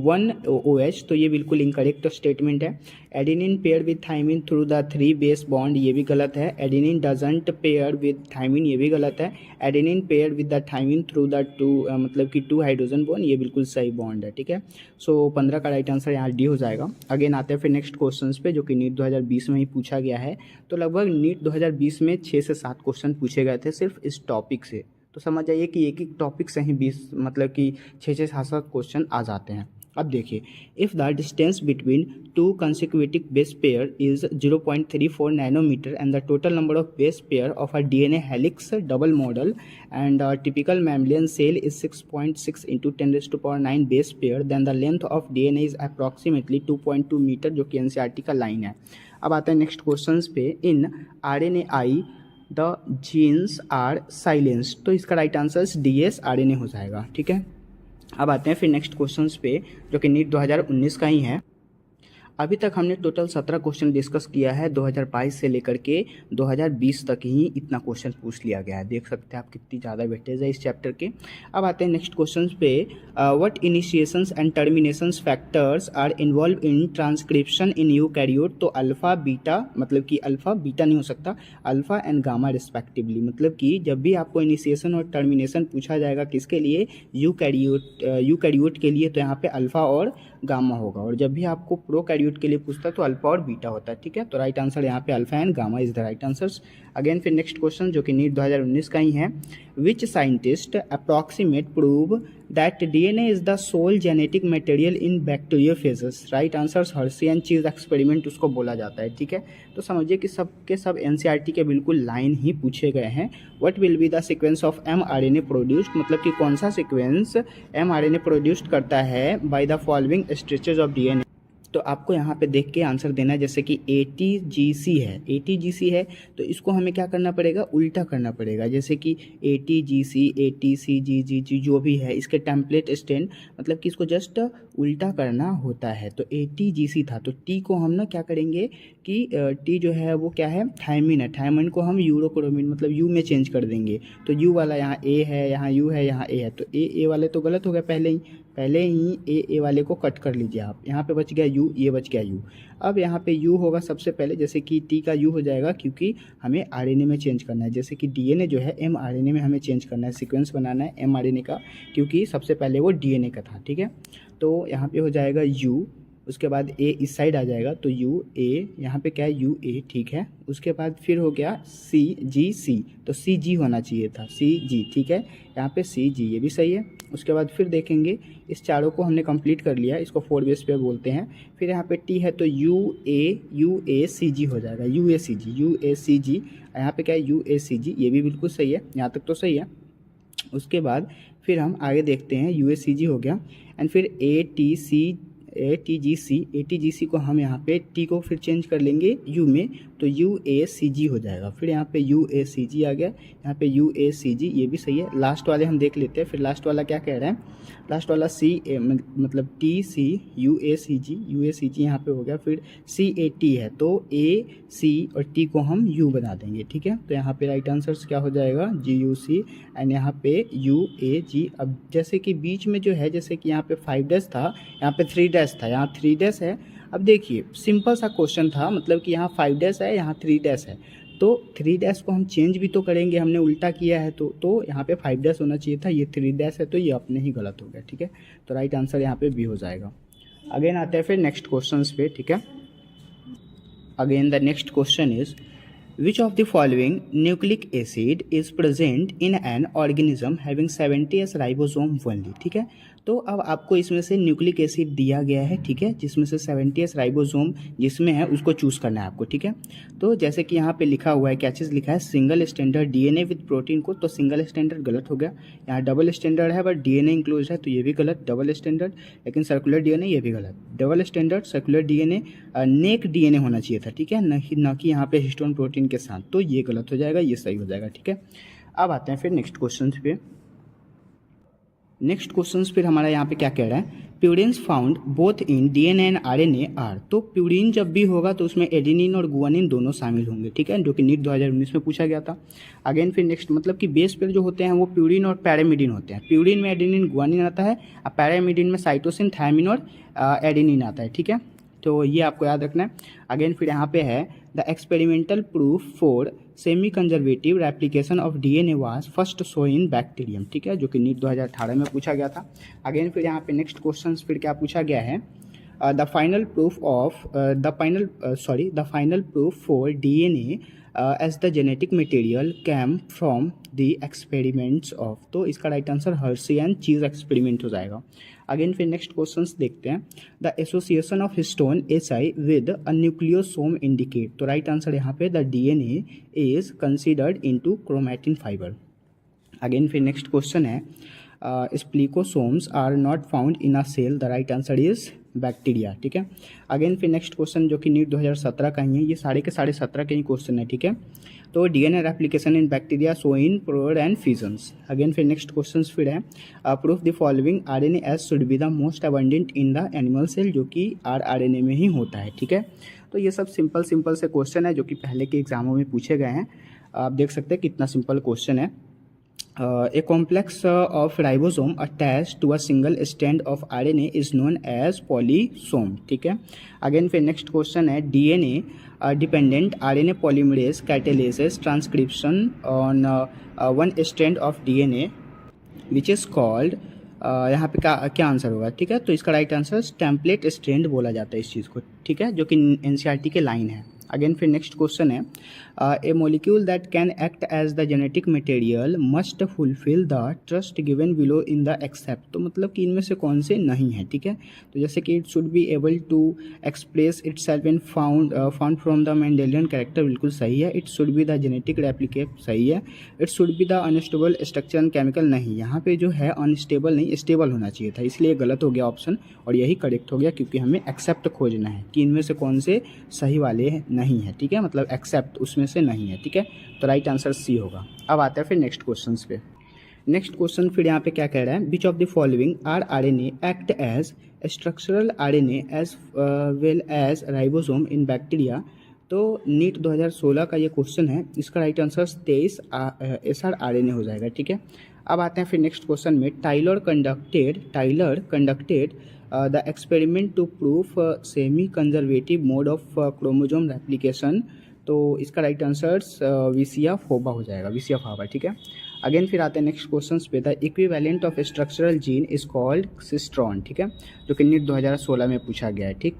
1 OH, तो ये बिल्कुल इनकरेक्ट स्टेटमेंट है। Adenine paired with thymine through the 3 base bond, ये भी गलत है। Adenine doesn't pair with thymine, ये भी गलत है। Adenine paired with the thymine through the 2 मतलब कि 2 हाइड्रोजन बॉन्ड, ये बिल्कुल सही बॉन्ड है। ठीक है, सो 15 का राइट आंसर यहाँ डी हो जाएगा। अगेन आते हैं फिर नेक्स्ट क्वेश्चन पे जो कि नीट 2020 में ही पूछा गया है। तो लगभग नीट 2020 में 6 से 7 क्वेश्चन पूछे गए थे सिर्फ इस टॉपिक से। तो समझ जाइए कि एक एक टॉपिक से ही 20 मतलब कि 6 से 7 क्वेश्चन आ जाते हैं। अब देखिए, if the distance between 2 consecutive base pair is 0.34 nanometer and the total number of base pair of a DNA helix double model and a typical mammalian cell is 6.6 into 10⁹ base pair, then the length of DNA is approximately 2.2 metre, जो कि NCERT का line है। अब आता है next question पे, in RNAi the genes are silence. तो इसका राइट आंसर DS RNA हो जाएगा। ठीक है, अब आते हैं फिर नेक्स्ट क्वेश्चंस पे जो कि नीट 2019 का ही है। अभी तक हमने टोटल 17 क्वेश्चन डिस्कस किया है। 2022 से लेकर के 2020 तक ही इतना क्वेश्चन पूछ लिया गया है। देख सकते हैं आप कितनी ज़्यादा वेटेज है इस चैप्टर के। अब आते हैं नेक्स्ट क्वेश्चन पे, what initiations and terminations factors are involve in transcription in eukaryote. तो अल्फा बीटा, मतलब कि अल्फा बीटा नहीं हो सकता, अल्फा एंड गामा रिस्पेक्टिवली। मतलब कि जब भी आपको इनिशिएशन और टर्मिनेशन पूछा जाएगा किसके लिए, यूकैरियोट के लिए, तो यहाँ पे अल्फा और गामा होगा। और जब भी आपको प्रोकैरियोट के लिए पूछता है तो अल्फा और बीटा होता है। ठीक है, तो राइट आंसर यहाँ पे alpha and gamma is the right answers. Again फिर नेक्स्ट क्वेश्चन जो कि नीट 2019 का ही है, which scientist approximate prove that DNA is the sole genetic material in bacteriophages. Right answer Hershey and Chase experiment उसको बोला जाता है। ठीक है, तो समझिए कि सब के सब एनसीईआरटी के बिल्कुल लाइन ही पूछे गए हैं। What will be the sequence of mRNA produced, मतलब कि कौन सा सीक्वेंस mRNA प्रोड्यूस्ड करता है by the following stretches of DNA। तो आपको यहाँ पे देख के आंसर देना है। जैसे कि ATGC है, तो इसको हमें क्या करना पड़ेगा, उल्टा करना पड़ेगा। जैसे कि ATGC, ATCGGG जो भी है, इसके टेम्पलेट स्टैंड, मतलब कि इसको जस्ट उल्टा करना होता है। तो ATGC था, तो T को हम ना क्या करेंगे कि T जो है वो क्या है, थायमिन है। थायमिन को हम यूरोक्रोमिन मतलब U में चेंज कर देंगे। तो U वाला यहाँ A है, यहाँ U है, यहाँ A है। तो A वाले तो गलत हो गया पहले ही A वाले को कट कर लीजिए आप। यहाँ पे बच गया U, ये बच गया U। अब यहाँ पे U होगा सबसे पहले, जैसे कि T का U हो जाएगा क्योंकि हमें RNA में चेंज करना है। जैसे कि DNA जो है mRNA में हमें चेंज करना है, सीक्वेंस बनाना है mRNA का, क्योंकि सबसे पहले वो DNA का था। ठीक है, तो यहाँ पे हो जाएगा U, उसके बाद A इस साइड आ जाएगा, तो UA, यहाँ पे क्या है UA। ठीक है, उसके बाद फिर हो गया CGC, तो CG होना चाहिए था, CG। ठीक है, यहाँ पे CG, ये भी सही है। उसके बाद फिर देखेंगे, इस चारों को हमने कंप्लीट कर लिया, इसको 4 बेस पे बोलते हैं। फिर यहाँ पे T है तो UACG हो जाएगा, UACG। यहाँ पे क्या है UACG, ये भी बिल्कुल सही है, यहाँ तक तो सही है। उसके बाद फिर हम आगे देखते हैं, UACG हो गया, एंड फिर ATGC को हम यहाँ पे T को फिर चेंज कर लेंगे U में, तो UACG हो जाएगा। फिर यहाँ पे UACG आ गया, यहाँ पे UACG, ये भी सही है। लास्ट वाले हम देख लेते हैं। फिर लास्ट वाला क्या कह रहा है, लास्ट वाला मतलब TC UACG यहाँ पे हो गया। फिर CAT है, तो AC और T को हम U बना देंगे, ठीक है। तो यहाँ पे राइट आंसर क्या हो जाएगा, GUC एंड यहाँ पे UAG। अब जैसे कि बीच में जो है, जैसे कि यहाँ पे 5 डैश था, यहाँ पे 3 डैश था, यहाँ 3 डैश है। अब देखिए सिंपल सा क्वेश्चन था, मतलब कि यहाँ 5 डैश है, यहाँ 3 डैश है, तो 3 डैश को हम चेंज भी तो करेंगे, हमने उल्टा किया है तो यहाँ पे 5 डैश होना चाहिए था, ये 3 डैश है, तो ये अपने ही गलत हो गया, ठीक है। तो राइट आंसर यहाँ पे बी हो जाएगा। अगेन आते हैं फिर नेक्स्ट क्वेश्चन पे, ठीक है। Again the next question is Which of the following nucleic acid is present in an organism having 70S ribosome only, ठीक है। तो अब आपको इसमें से न्यूक्लिक एसिड दिया गया है, ठीक है, जिसमें से 70S राइबोसोम जिसमें है उसको चूज़ करना है आपको, ठीक है। तो जैसे कि यहाँ पे लिखा हुआ है, क्या चीज़ लिखा है, single standard DNA with protein को, तो सिंगल स्टैंडर्ड गलत हो गया। यहाँ डबल स्टैंडर्ड है बट DNA इंक्लूड है, तो ये भी गलत, डबल स्टैंडर्ड। लेकिन सर्कुलर DNA ये भी गलत, डबल स्टैंडर्ड सर्कुलर DNA नेक DNA होना चाहिए था, ठीक है, न कि यहाँ पे हिस्टोन प्रोटीन के साथ, तो ये गलत हो जाएगा, ये सही हो जाएगा, ठीक है। अब आते हैं फिर नेक्स्ट क्वेश्चन पे। नेक्स्ट क्वेश्चन फिर हमारा यहाँ पे क्या कह रहा है, purines found both in DNA and RNA are. तो प्यूरिन जब भी होगा तो उसमें एडेनिन और गुआनिन दोनों शामिल होंगे, ठीक है, जो कि नीट 2019 में पूछा गया था। अगेन फिर नेक्स्ट, मतलब कि बेस पेयर जो होते हैं वो प्यूरिन और पैरामिडिन होते हैं। प्यूरिन में एडेनिन गुआनिन आता है, और पैरामिडिन में साइटोसिन थायमिन और एडेनिन आता है, ठीक है। तो ये आपको याद रखना है। अगेन फिर यहाँ पे है the experimental proof for semi conservative replication of DNA was first show in bacterium, ठीक है, जो कि नीट 2018 में पूछा गया था। अगेन फिर यहाँ पे नेक्स्ट क्वेश्चन फिर क्या पूछा गया है, the final proof for DNA as the genetic material came from the experiments of. तो इसका right answer Hershey and Chase experiment हो जाएगा। अगेन फिर नेक्स्ट क्वेश्चंस देखते हैं, the association of histone HI with a nucleosome indicate. तो right answer यहाँ पे the DNA is considered into chromatin fibre. Again फिर नेक्स्ट क्वेश्चन है, spliceosomes are not found in a cell. The right answer is bacteria, ठीक है। Again फिर next question जो कि नीट 2017 का ही है, ये साढ़े के 17.5 के ही क्वेश्चन है, ठीक है। तो DNA replication in bacteria show in prod and fusions. Again फिर नेक्स्ट क्वेश्चन फिर है, proof the following RNA as should be the most abundant in the animal cell, जो कि rRNA में ही होता है, ठीक है। तो ये सब सिंपल से क्वेश्चन है जो कि पहले के एग्जामों में पूछे गए हैं। आप देख सकते हैं कितना सिंपल क्वेश्चन है। A complex of ribosome attached to a single strand of RNA is known as polysome, ठीक है। अगेन फिर नेक्स्ट क्वेश्चन है, DNA dependent RNA polymerase catalyzes transcription on one strand of DNA which is called यहाँ पे क्या answer होगा, ठीक है। तो इसका राइट आंसर टेम्पलेट स्ट्रैंड बोला जाता है इस चीज़ को, ठीक है, जो कि NCERT के लाइन है। अगेन फिर नेक्स्ट क्वेश्चन है, a molecule that can act as the genetic material must fulfil the trust given below in the except. तो मतलब कि इनमें से कौन से नहीं है, ठीक है। तो जैसे कि it should be able to express itself and found from the Mendelian character, बिल्कुल सही है। It should be the genetic replicate, सही है। It should be the unstable structure and chemical, नहीं, यहाँ पे जो है अनस्टेबल नहीं स्टेबल होना चाहिए था, इसलिए गलत हो गया ऑप्शन, और यही करेक्ट हो गया क्योंकि हमें एक्सेप्ट खोजना है कि इनमें से कौन से सही वाले नहीं है, ठीक है, मतलब एक्सेप्ट उसमें से नहीं है, ठीक है। तो राइट आंसर सी होगा। अब आता है फिर नेक्स्ट क्वेश्चन पे। नेक्स्ट क्वेश्चन फिर यहाँ पे क्या कह रहा है, which of the following rRNA act as structural RNA as well as ribosome in bacteria. तो नीट 2016 का ये क्वेश्चन है, इसका राइट आंसर 23 SrRNA हो जाएगा, ठीक है। अब आते हैं फिर नेक्स्ट क्वेश्चन में, Taylor conducted the experiment to proof semi conservative mode of chromosome replication. तो इसका राइट आंसर विसिया फोबा हो जाएगा, विसिया फोबा, ठीक है। अगेन फिर आते हैं नेक्स्ट क्वेश्चन पे, the equivalent of structural gene is called cistron, ठीक है, जो कि नीट 2016 में पूछा गया है, ठीक।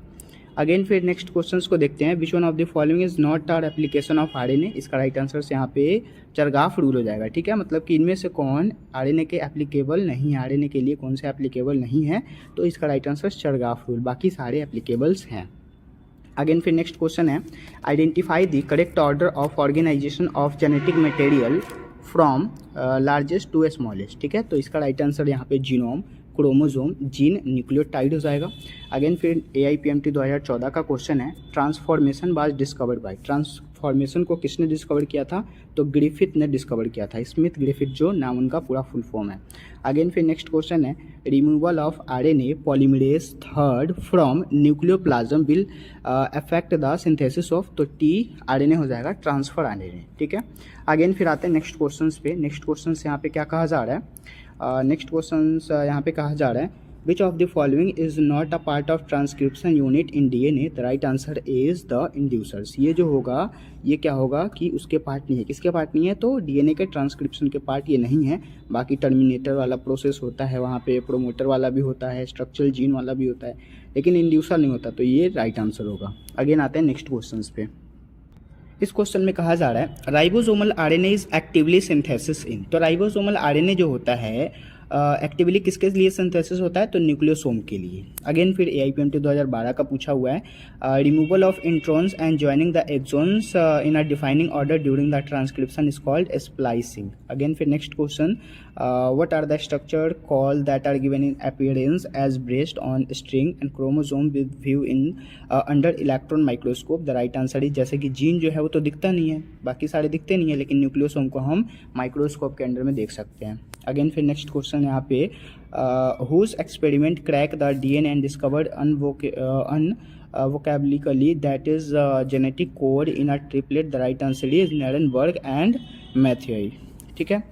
अगेन फिर नेक्स्ट क्वेश्चंस को देखते हैं, which one of the following is not a replication of RNA। इसका राइट आंसर यहाँ पे चरगाफ रूल हो जाएगा, ठीक है, मतलब कि इनमें से कौन RNA के एप्लीकेबल नहीं है, RNA के लिए कौन से एप्लीकेबल नहीं है, तो इसका राइट आंसर चरगाफ रूल, बाकी सारे एप्लीकेबल्स हैं। अगेन फिर नेक्स्ट क्वेश्चन है, identify the correct order of organisation of genetic material from largest to smallest, ठीक है। तो इसका राइट आंसर यहाँ पे जीनोम, क्रोमोजोम, जीन, न्यूक्लियोटाइड हो जाएगा। अगेन फिर AIPMT 2014 का क्वेश्चन है, transformation was discovered by, transformation को किसने डिस्कवर किया था, तो ग्रिफिथ ने डिस्कवर किया था, स्मिथ ग्रिफिथ जो नाम उनका पूरा फुल फॉर्म है। अगेन फिर नेक्स्ट क्वेश्चन है, removal of RNA polymerase third from nucleoplasm will affect the synthesis of, तो tRNA हो जाएगा ट्रांसफर RNA, ठीक है। अगेन फिर आते हैं नेक्स्ट क्वेश्चन पे। नेक्स्ट क्वेश्चन यहाँ पे क्या कहा जा रहा है, नेक्स्ट क्वेश्चन यहाँ पे कहा जा रहा है, which of the following is not a part of transcription unit in DNA, the right answer is the inducers. ये जो होगा ये क्या होगा कि उसके पार्ट नहीं है, किसके पार्ट नहीं है, तो DNA के ट्रांसक्रिप्शन के पार्ट ये नहीं है। बाकी टर्मिनेटर वाला प्रोसेस होता है, वहाँ पे प्रोमोटर वाला भी होता है, स्ट्रक्चरल जीन वाला भी होता है, लेकिन इंड्यूसर नहीं होता, तो ये राइट आंसर होगा। अगेन आते हैं नेक्स्ट क्वेश्चन पे। इस क्वेश्चन में कहा जा रहा है, ribosomal RNA is actively synthesis in, तो राइबोसोमल RNA जो होता है एक्टिवली किसके लिए सिंथेसिस होता है, तो न्यूक्लियोसोम के लिए। अगेन फिर AIPMT 2012 का पूछा हुआ है, removal of introns and joining the exons in a defining order during the transcription is called splicing. Again फिर next question, what are the structure called that are given in appearance as breast on string and chromosome with view in under electron microscope, the right answer is, जैसे कि gene जो है वो तो दिखता नहीं है, बाकी सारे दिखते नहीं है, लेकिन न्यूक्लियोसोम को हम माइक्रोस्कोप के अंडर में देख सकते हैं। अगेन फिर नेक्स्ट क्वेश्चन यहाँ पे, whose experiment crack the DNA and discovered vocablically that is genetic code in a triplet, the right answer is Nirenberg and Mathieu, ठीक है।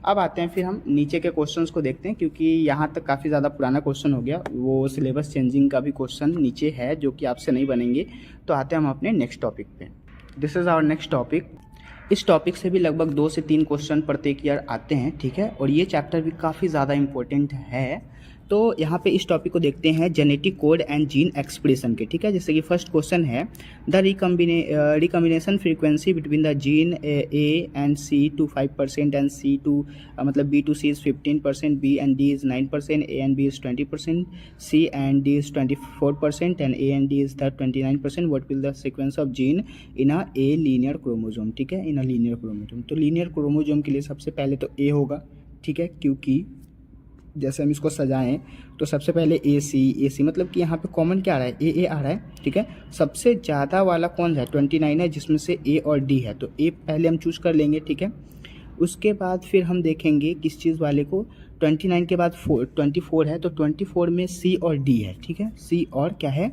अब आते हैं फिर हम नीचे के क्वेश्चंस को देखते हैं, क्योंकि यहाँ तक काफ़ी ज़्यादा पुराना क्वेश्चन हो गया, वो सिलेबस चेंजिंग का भी क्वेश्चन नीचे है जो कि आपसे नहीं बनेंगे। तो आते हैं हम अपने नेक्स्ट टॉपिक पे। This is our next topic. इस टॉपिक से भी लगभग 2 से 3 क्वेश्चन प्रत्येक ईयर आते हैं, ठीक है, और ये चैप्टर भी काफ़ी ज़्यादा इंपॉर्टेंट है। तो यहाँ पे इस टॉपिक को देखते हैं, genetic code and gene expression के, ठीक है। जैसे कि फर्स्ट क्वेश्चन है, the recombination frequency between the gene A and C to 5% and C to मतलब B to C is 15%, B and D is 9%, A and B is 20%, C and D is 24% and A and D is 29%. What will the sequence of gene in a linear chromosome, ठीक है, in a linear chromosome। तो linear chromosome के लिए सबसे पहले तो A होगा, ठीक है, क्योंकि जैसे हम इसको सजाएं तो सबसे पहले AC मतलब कि यहाँ पे कॉमन क्या आ रहा है, AA आ रहा है, ठीक है। सबसे ज़्यादा वाला कौन है, 29 है, जिसमें से A और D है, तो A पहले हम चूज कर लेंगे, ठीक है। उसके बाद फिर हम देखेंगे किस चीज़ वाले को, 29 के बाद 24 है, तो 24 में C और D है, ठीक है, C और क्या है,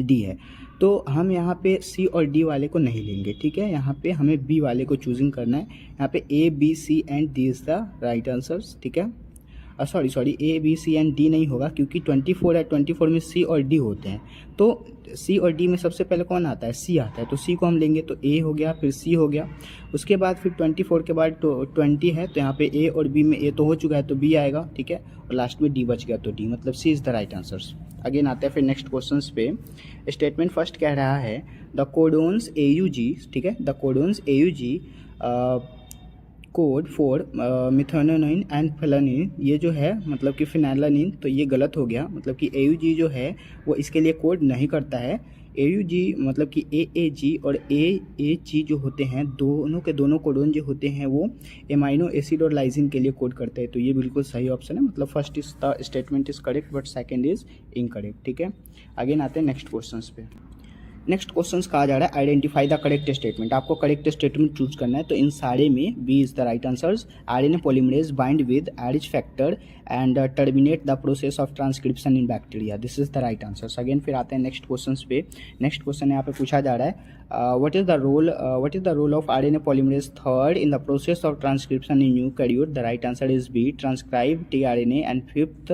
D है। तो हम यहाँ पे C और D वाले को नहीं लेंगे, ठीक है, यहाँ पे हमें B वाले को चूजिंग करना है। यहाँ पे A B C and D is the right answers, ठीक है। Sorry A B C and D नहीं होगा, क्योंकि 24 है, 24 में C और D होते हैं, तो C और D में सबसे पहले कौन आता है, C आता है, तो C को हम लेंगे, तो A हो गया, फिर C हो गया। उसके बाद फिर 24 के बाद 20 है, तो यहाँ पे A और B में A तो हो चुका है, तो B आएगा, ठीक है, और लास्ट में D बच गया, तो D मतलब C is the right answers. Again आते हैं फिर नेक्स्ट क्वेश्चन पे। स्टेटमेंट फर्स्ट कह रहा है, द कोडोन्स AUG, ठीक है, the codons AUG code for methionine and phenylalanine, ये जो है मतलब कि फिनाइलानिन, तो ये गलत हो गया, मतलब कि AUG जो है वो इसके लिए कोड नहीं करता है। AUG मतलब कि AAG और AAG जो होते हैं, दोनों के दोनों कोडोन जो होते हैं वो एमाइनो एसिड और लाइसिन के लिए कोड करते हैं, तो ये बिल्कुल सही ऑप्शन है, मतलब first is the statement is correct but second is incorrect, ठीक है। अगेन आते हैं नेक्स्ट क्वेश्चंस पे। नेक्स्ट क्वेश्चन कहा जा रहा है, आइडेंटिफाई द करेक्ट स्टेटमेंट, आपको करेक्ट स्टेटमेंट चूज करना है, तो इन सारे में B is the right answers. RNA polymerase bind with RH factor and terminate the process of transcription in bacteria, this is the right answers. Again फिर आते हैं नेक्स्ट क्वेश्चन पे। नेक्स्ट क्वेश्चन यहाँ पे पूछा जा रहा है, what is the role of RNA polymerase third in the process of transcription in eukaryote, the right answer is B, transcribe tRNA and fifth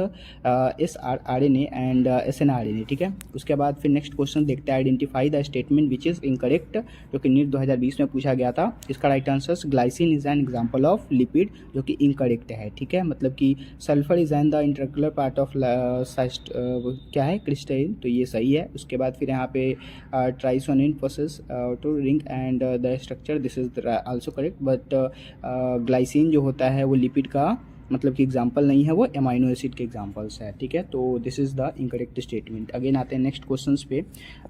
sRNA and snRNA, ठीक है। उसके बाद फिर नेक्स्ट क्वेश्चन देखते हैं, identify the statement which is incorrect, जो कि NEET 2020 में पूछा गया था। इसका right answer glycine is an example of lipid, जो कि इनकरेक्ट है, ठीक है, मतलब कि sulphur is an the intercellular part ऑफ क्या है, क्रिस्टलिन, तो ये सही है। उसके बाद फिर यहाँ पे ट्राइसोनिन process to ring and the structure, this is also correct, but glycine जो होता है वो लिपिड का मतलब कि एग्जाम्पल नहीं है, वो एमाइनो एसिड के एग्जाम्पल्स है, ठीक है, तो this is the incorrect statement. Again आते हैं नेक्स्ट क्वेश्चंस पे।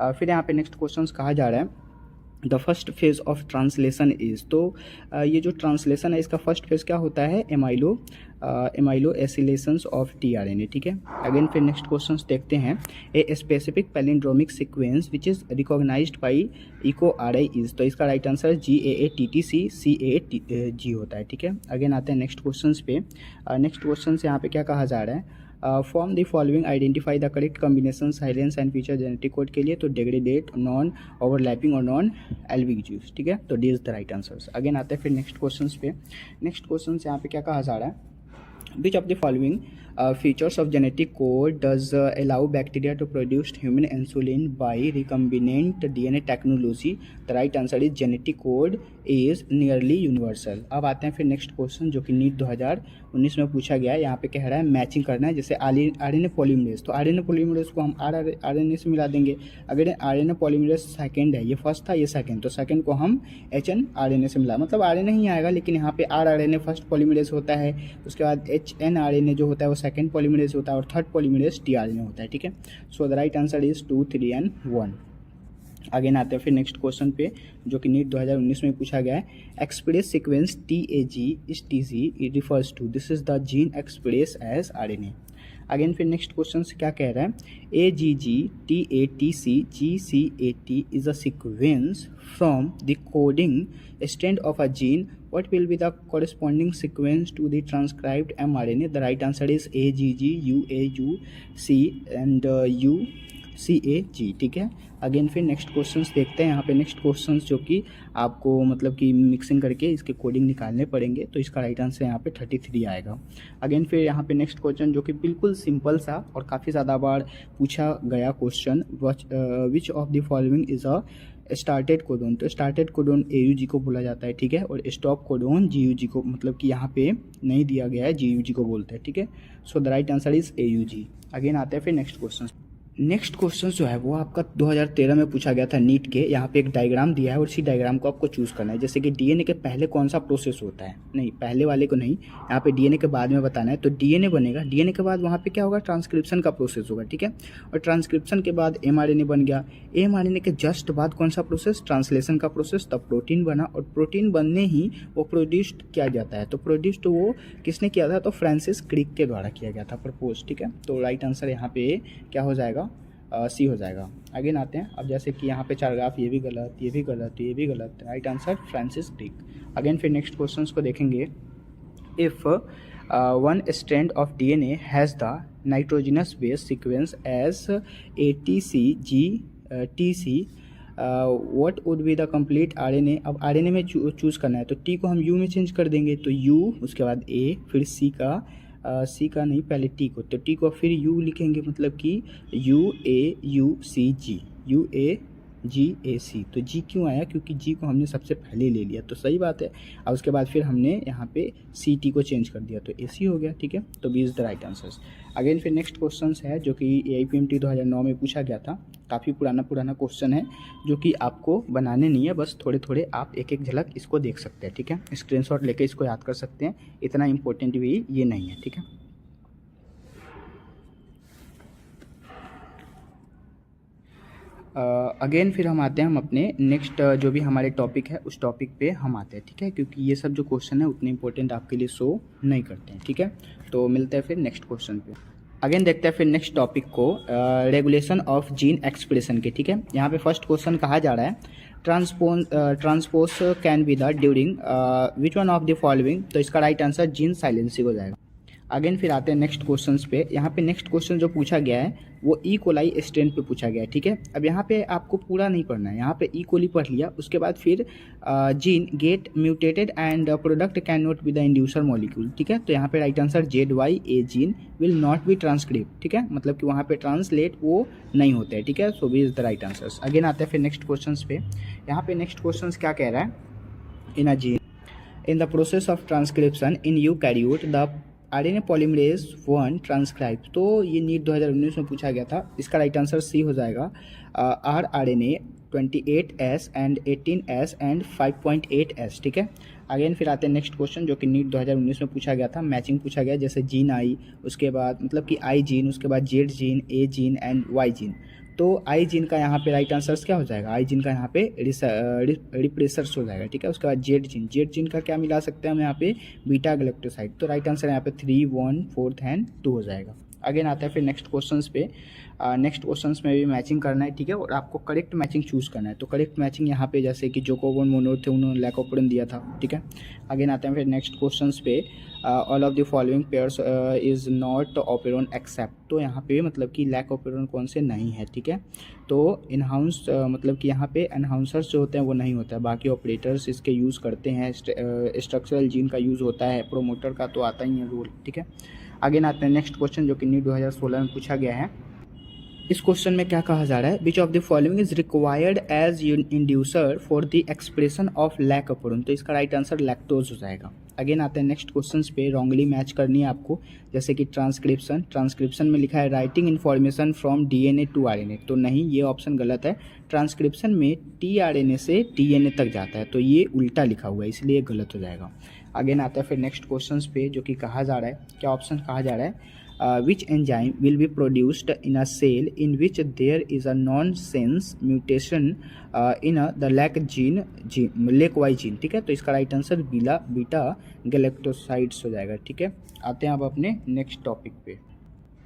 फिर यहाँ पे नेक्स्ट क्वेश्चंस कहा जा रहा है, the first phase of translation is, तो ये जो ट्रांसलेशन है इसका फर्स्ट फेज क्या होता है, एमाइलो एसिलेशंस ऑफ टीआरएनए, ठीक है। अगेन फिर नेक्स्ट क्वेश्चन देखते हैं, a specific palindromic sequence which is recognised by Eco RI is, तो इसका राइट आंसर GAATTC CAG होता है, ठीक है। अगेन आते हैं नेक्स्ट क्वेश्चन पे। नेक्स्ट क्वेश्चन यहाँ पे क्या कहा जा रहा है, from the following identify the correct combination silence and feature genetic code के लिए, तो डिग्रेडेट, नॉन ओवरलैपिंग और नॉन एल्बिग्यूस, ठीक है। तो D is the right answers. Again आते हैं फिर नेक्स्ट क्वेश्चन पे। नेक्स्ट क्वेश्चन यहाँ पे क्या कहा जा रहा है, which of the following features of genetic code does allow bacteria to produce human insulin by recombinant DNA technology? The right answer is genetic code is nearly universal. अब आते हैं फिर नेक्स्ट क्वेश्चन जो कि नीट 2019 में पूछा गया है। यहाँ पे कह रहा है मैचिंग करना है, जैसे RNA पॉलीमरेज, तो RNA पॉलीमरेज को हम RNA से मिला देंगे। अगर RNA पॉलीमरेज सेकेंड है, ये फर्स्ट था ये सेकेंड, तो सेकेंड को हम HNRNA से मिला, मतलब RNA ही आएगा, लेकिन यहाँ पे RNA फर्स्ट पॉलीमरेज होता है, उसके बाद HNRNA जो होता है वो सेकेंड पॉलीमरेज होता है, और थर्ड पॉलीमरेज tRNA होता है, ठीक है। So the right answer is 2, 3 and 1। आगे आते हैं फिर नेक्स्ट क्वेश्चन पे जो कि नीट 2019 में पूछा गया है, express sequence TAG is TG it refers to, this is the gene express as RNA। Again फिर नेक्स्ट क्वेश्चन से क्या कह रहा है, AGG TATC GCAT is a sequence from the coding strand of a gene, what will be the corresponding sequence to the transcribed mRNA? The right answer is AGG UAUC and UCAG, ठीक है। Again फिर next questions देखते हैं। यहाँ पे next questions जो कि आपको मतलब कि मिक्सिंग करके इसके कोडिंग निकालने पड़ेंगे, तो इसका राइट आंसर यहाँ पे 33 आएगा। अगेन फिर यहाँ पे नेक्स्ट क्वेश्चन जो कि बिल्कुल सिंपल सा और काफ़ी ज़्यादा बार पूछा गया question, which of the following is a started codon, तो स्टार्टेड कोडोन AUG को बोला जाता है, ठीक है, और स्टॉप कोडोन GUG को, मतलब कि यहाँ पे नहीं दिया गया है, GUG को बोलते हैं, ठीक है। So the right answer is AUG। Again आते हैं फिर नेक्स्ट क्वेश्चन। नेक्स्ट क्वेश्चन जो है वो आपका 2013 में पूछा गया था नीट के। यहाँ पे एक डायग्राम दिया है और इसी डायग्राम को आपको चूज़ करना है, जैसे कि DNA के पहले कौन सा प्रोसेस होता है, नहीं पहले वाले को नहीं, यहाँ पे DNA के बाद में बताना है। तो DNA बनेगा, DNA के बाद वहाँ पे क्या होगा, ट्रांसक्रिप्शन का प्रोसेस होगा, ठीक है, और ट्रांसक्रिप्शन के बाद mRNA बन गया, mRNA के जस्ट बाद कौन सा प्रोसेस, ट्रांसलेशन का प्रोसेस, तब प्रोटीन बना, और प्रोटीन बनने ही वो प्रोड्यूस्ड किया जाता है। तो प्रोड्यूस्ड वो किसने किया था, तो फ्रांसिस क्रिक के द्वारा किया गया था, प्रपोज, ठीक है। तो राइट आंसर यहाँ पे क्या हो जाएगा, C हो जाएगा। आगे आते हैं, अब जैसे कि यहाँ पे चार ग्राफ, ये भी गलत, ये भी गलत, ये भी गलत, right answer Francis Crick. Again फिर नेक्स्ट क्वेश्चंस को देखेंगे। If one strand of DNA has the nitrogenous base sequence as ATCGTC, what would be the complete RNA। अब RNA में चूज़ करना है, तो T को हम U में चेंज कर देंगे, तो U, उसके बाद A, फिर C का नहीं, पहले T को, तो T को फिर U लिखेंगे, मतलब कि UAUCG, UAGAC। तो G क्यों आया, क्योंकि G को हमने सबसे पहले ले लिया, तो सही बात है। और उसके बाद फिर हमने यहाँ पे CT को चेंज कर दिया, तो AC हो गया, ठीक है। तो B is the right answers. Again फिर नेक्स्ट क्वेश्चन है जो कि AIPMT 2009 में पूछा गया था, काफ़ी पुराना क्वेश्चन है, जो कि आपको बनाने नहीं है, बस थोड़े थोड़े आप एक एक झलक इसको देख सकते हैं, ठीक है, स्क्रीनशॉट लेके इसको याद कर सकते हैं, इतना इंपॉर्टेंट भी ये नहीं है, ठीक है। अगेन फिर हम आते हैं, हम अपने नेक्स्ट जो भी हमारे टॉपिक है उस टॉपिक पे हम आते हैं, ठीक है, क्योंकि ये सब जो क्वेश्चन है उतने इंपॉर्टेंट आपके लिए शो नहीं करते हैं, ठीक है। तो मिलते हैं फिर नेक्स्ट क्वेश्चन पे। अगेन देखते हैं फिर नेक्स्ट टॉपिक को, रेगुलेशन ऑफ जीन एक्सप्रेशन के, ठीक है। यहाँ पे फर्स्ट क्वेश्चन कहा जा रहा है, transpose can be the during which one of the following, तो इसका राइट आंसर जीन साइलेंसिंग हो जाएगा। अगेन फिर आते हैं नेक्स्ट क्वेश्चन पे। यहाँ पे नेक्स्ट क्वेश्चन जो पूछा गया है वो ई कोलाई स्ट्रेन पे पूछा गया है, ठीक है। अब यहाँ पे आपको पूरा नहीं पढ़ना है, यहाँ पे ई कोली पढ़ लिया, उसके बाद फिर gene get mutated and product can not be the inducer molecule, ठीक है। तो यहाँ पे right answer ZYA gene will not be transcript, ठीक है, मतलब कि वहाँ पे ट्रांसलेट वो नहीं होते हैं, ठीक है। So B is the right answers. Again आते हैं फिर नेक्स्ट क्वेश्चन पे। यहाँ पे नेक्स्ट क्वेश्चन क्या कह रहा है, in a gene in the process of transcription in eukaryote the RNA polymerase 1 transcribe, तो ये नीट 2019 में पूछा गया था, इसका राइट आंसर C हो जाएगा। rRNA 28S and 18S and 5.8S, ठीक है। अगेन फिर आते हैं नेक्स्ट क्वेश्चन जो कि नीट 2019 में पूछा गया था, मैचिंग पूछा गया, जैसे जीन आई, उसके बाद मतलब कि I जीन, उसके बाद Z gene, A gene and Y gene. तो आई जीन का यहाँ पे राइट आंसर क्या हो जाएगा, आई जीन का यहाँ पे रिप्रेसर्स हो जाएगा, ठीक है। उसके बाद जेड जीन का क्या मिला सकते हैं हम यहाँ पे, बीटा गैलेक्टोसाइड। तो राइट आंसर यहाँ पे 3, 1, 4 एंड 2 हो जाएगा। अगेन आता है फिर नेक्स्ट क्वेश्चंस पे। नेक्स्ट क्वेश्चंस में भी मैचिंग करना है, ठीक है, और आपको करेक्ट मैचिंग चूज़ करना है। तो करेक्ट मैचिंग यहाँ पे जैसे कि जोकोब और मोनोर थे, उन्होंने लैक ऑपरेंट दिया था, ठीक है। अगेन आते हैं फिर नेक्स्ट क्वेश्चंस पे। All of the following pairs is not operon except. तो यहाँ पे मतलब कि लैक ऑपेरॉन कौन से नहीं है, ठीक है। तो इनहाउंस मतलब कि यहाँ पे एनहाउंसर्स जो होते हैं वो नहीं होता है, बाकी ऑपरेटर्स इसके यूज़ करते हैं। स्ट्रक्चरल जीन का यूज़ होता है, प्रोमोटर का तो आता ही है रोल, ठीक है। आगे आते हैं नेक्स्ट क्वेश्चन जो कि नीट 2016 में पूछा गया है। इस क्वेश्चन में क्या कहा जा रहा है, which of the following is required as inducer for the expression of lac operon. तो इसका राइट आंसर लैक्टोज हो जाएगा। अगेन आते हैं नेक्स्ट क्वेश्चंस पे, रॉन्गली मैच करनी है आपको, जैसे कि ट्रांसक्रिप्शन में लिखा है writing information from DNA to RNA. तो नहीं, ये ऑप्शन गलत है। ट्रांसक्रिप्शन में टीआरएनए से डीएनए तक जाता है, तो ये उल्टा लिखा हुआ है, इसलिए गलत हो जाएगा। अगेन आता है फिर नेक्स्ट क्वेश्चंस पे, जो कि कहा जा रहा है, क्या ऑप्शन कहा जा रहा है, which enzyme will be produced in a cell in which there is a nonsense mutation in the lac Y gene, ठीक है। तो इसका राइट आंसर बीटा गैलेक्टोसाइड्स हो जाएगा, ठीक है। आते हैं अब अपने नेक्स्ट टॉपिक पे।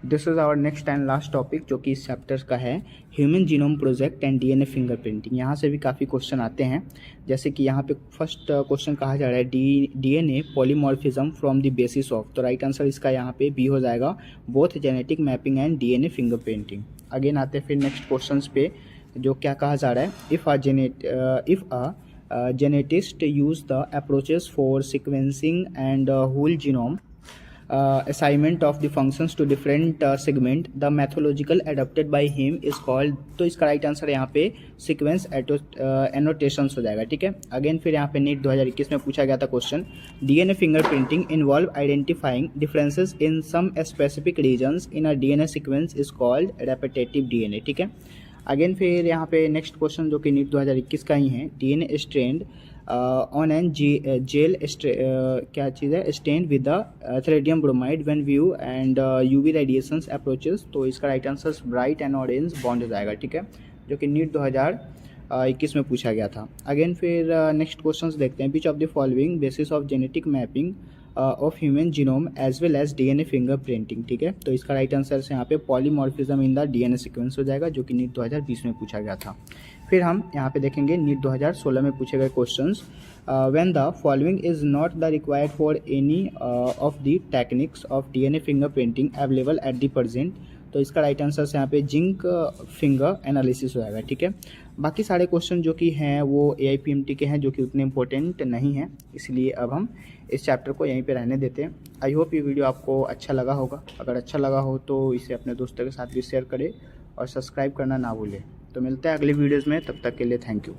This is our next and last topic, जो कि इस चैप्टर का है, human genome project and DNA fingerprinting. यहाँ से भी काफ़ी क्वेश्चन आते हैं, जैसे कि यहाँ पे फर्स्ट क्वेश्चन कहा जा रहा है DNA polymorphism from the basis of. तो राइट आंसर इसका यहाँ पे बी हो जाएगा, both genetic mapping and DNA fingerprinting. Again आते हैं फिर नेक्स्ट क्वेश्चन पे, जो क्या कहा जा रहा है, if a geneticist use the approaches for sequencing and whole genome assignment of the functions to different segment, the methodological adopted by him is called। तो इसका राइट आंसर यहाँ पे सीक्वेंस एनोटेशंस हो जाएगा, ठीक है। अगेन फिर यहाँ पे नीट 2021 में पूछा गया था question, DNA fingerprinting involve identifying differences in some specific regions in a DNA sequence is called repetitive DNA, ठीक है। अगेन फिर यहाँ पे नेक्स्ट क्वेश्चन जो कि नीट 2021 का ही है, DNA strand on an gel क्या चीज़ है, stain with the ethidium bromide when view and UV radiations approaches. तो इसका right answer bright and orange bond हो जाएगा, ठीक है, जो कि नीट 2021 में पूछा गया था। अगेन फिर नेक्स्ट क्वेश्चंस देखते हैं, which of the following basis of genetic mapping of human genome as well as DNA fingerprinting, ठीक है। तो इसका राइट आंसर से यहाँ पे polymorphism in the DNA sequence हो जाएगा, जो कि नीट 2020 में पूछा गया था। फिर हम यहाँ पे देखेंगे नीट 2016 में पूछे गए questions, when the following is not the required for any of the techniques of DNA fingerprinting available at the present. तो इसका राइट आंसर से यहाँ पे जिंक फिंगर एनालिसिस हो जाएगा, ठीक है। बाकी सारे क्वेश्चन जो कि हैं वो AIPMT के हैं, जो कि उतने इंपॉर्टेंट नहीं हैं, इसलिए अब हम इस चैप्टर को यहीं पे रहने देते हैं। आई होप ये वीडियो आपको अच्छा लगा होगा। अगर अच्छा लगा हो तो इसे अपने दोस्तों के साथ भी शेयर करें और सब्सक्राइब करना ना भूलें। तो मिलते हैं अगली वीडियोज़ में, तब तक के लिए थैंक यू।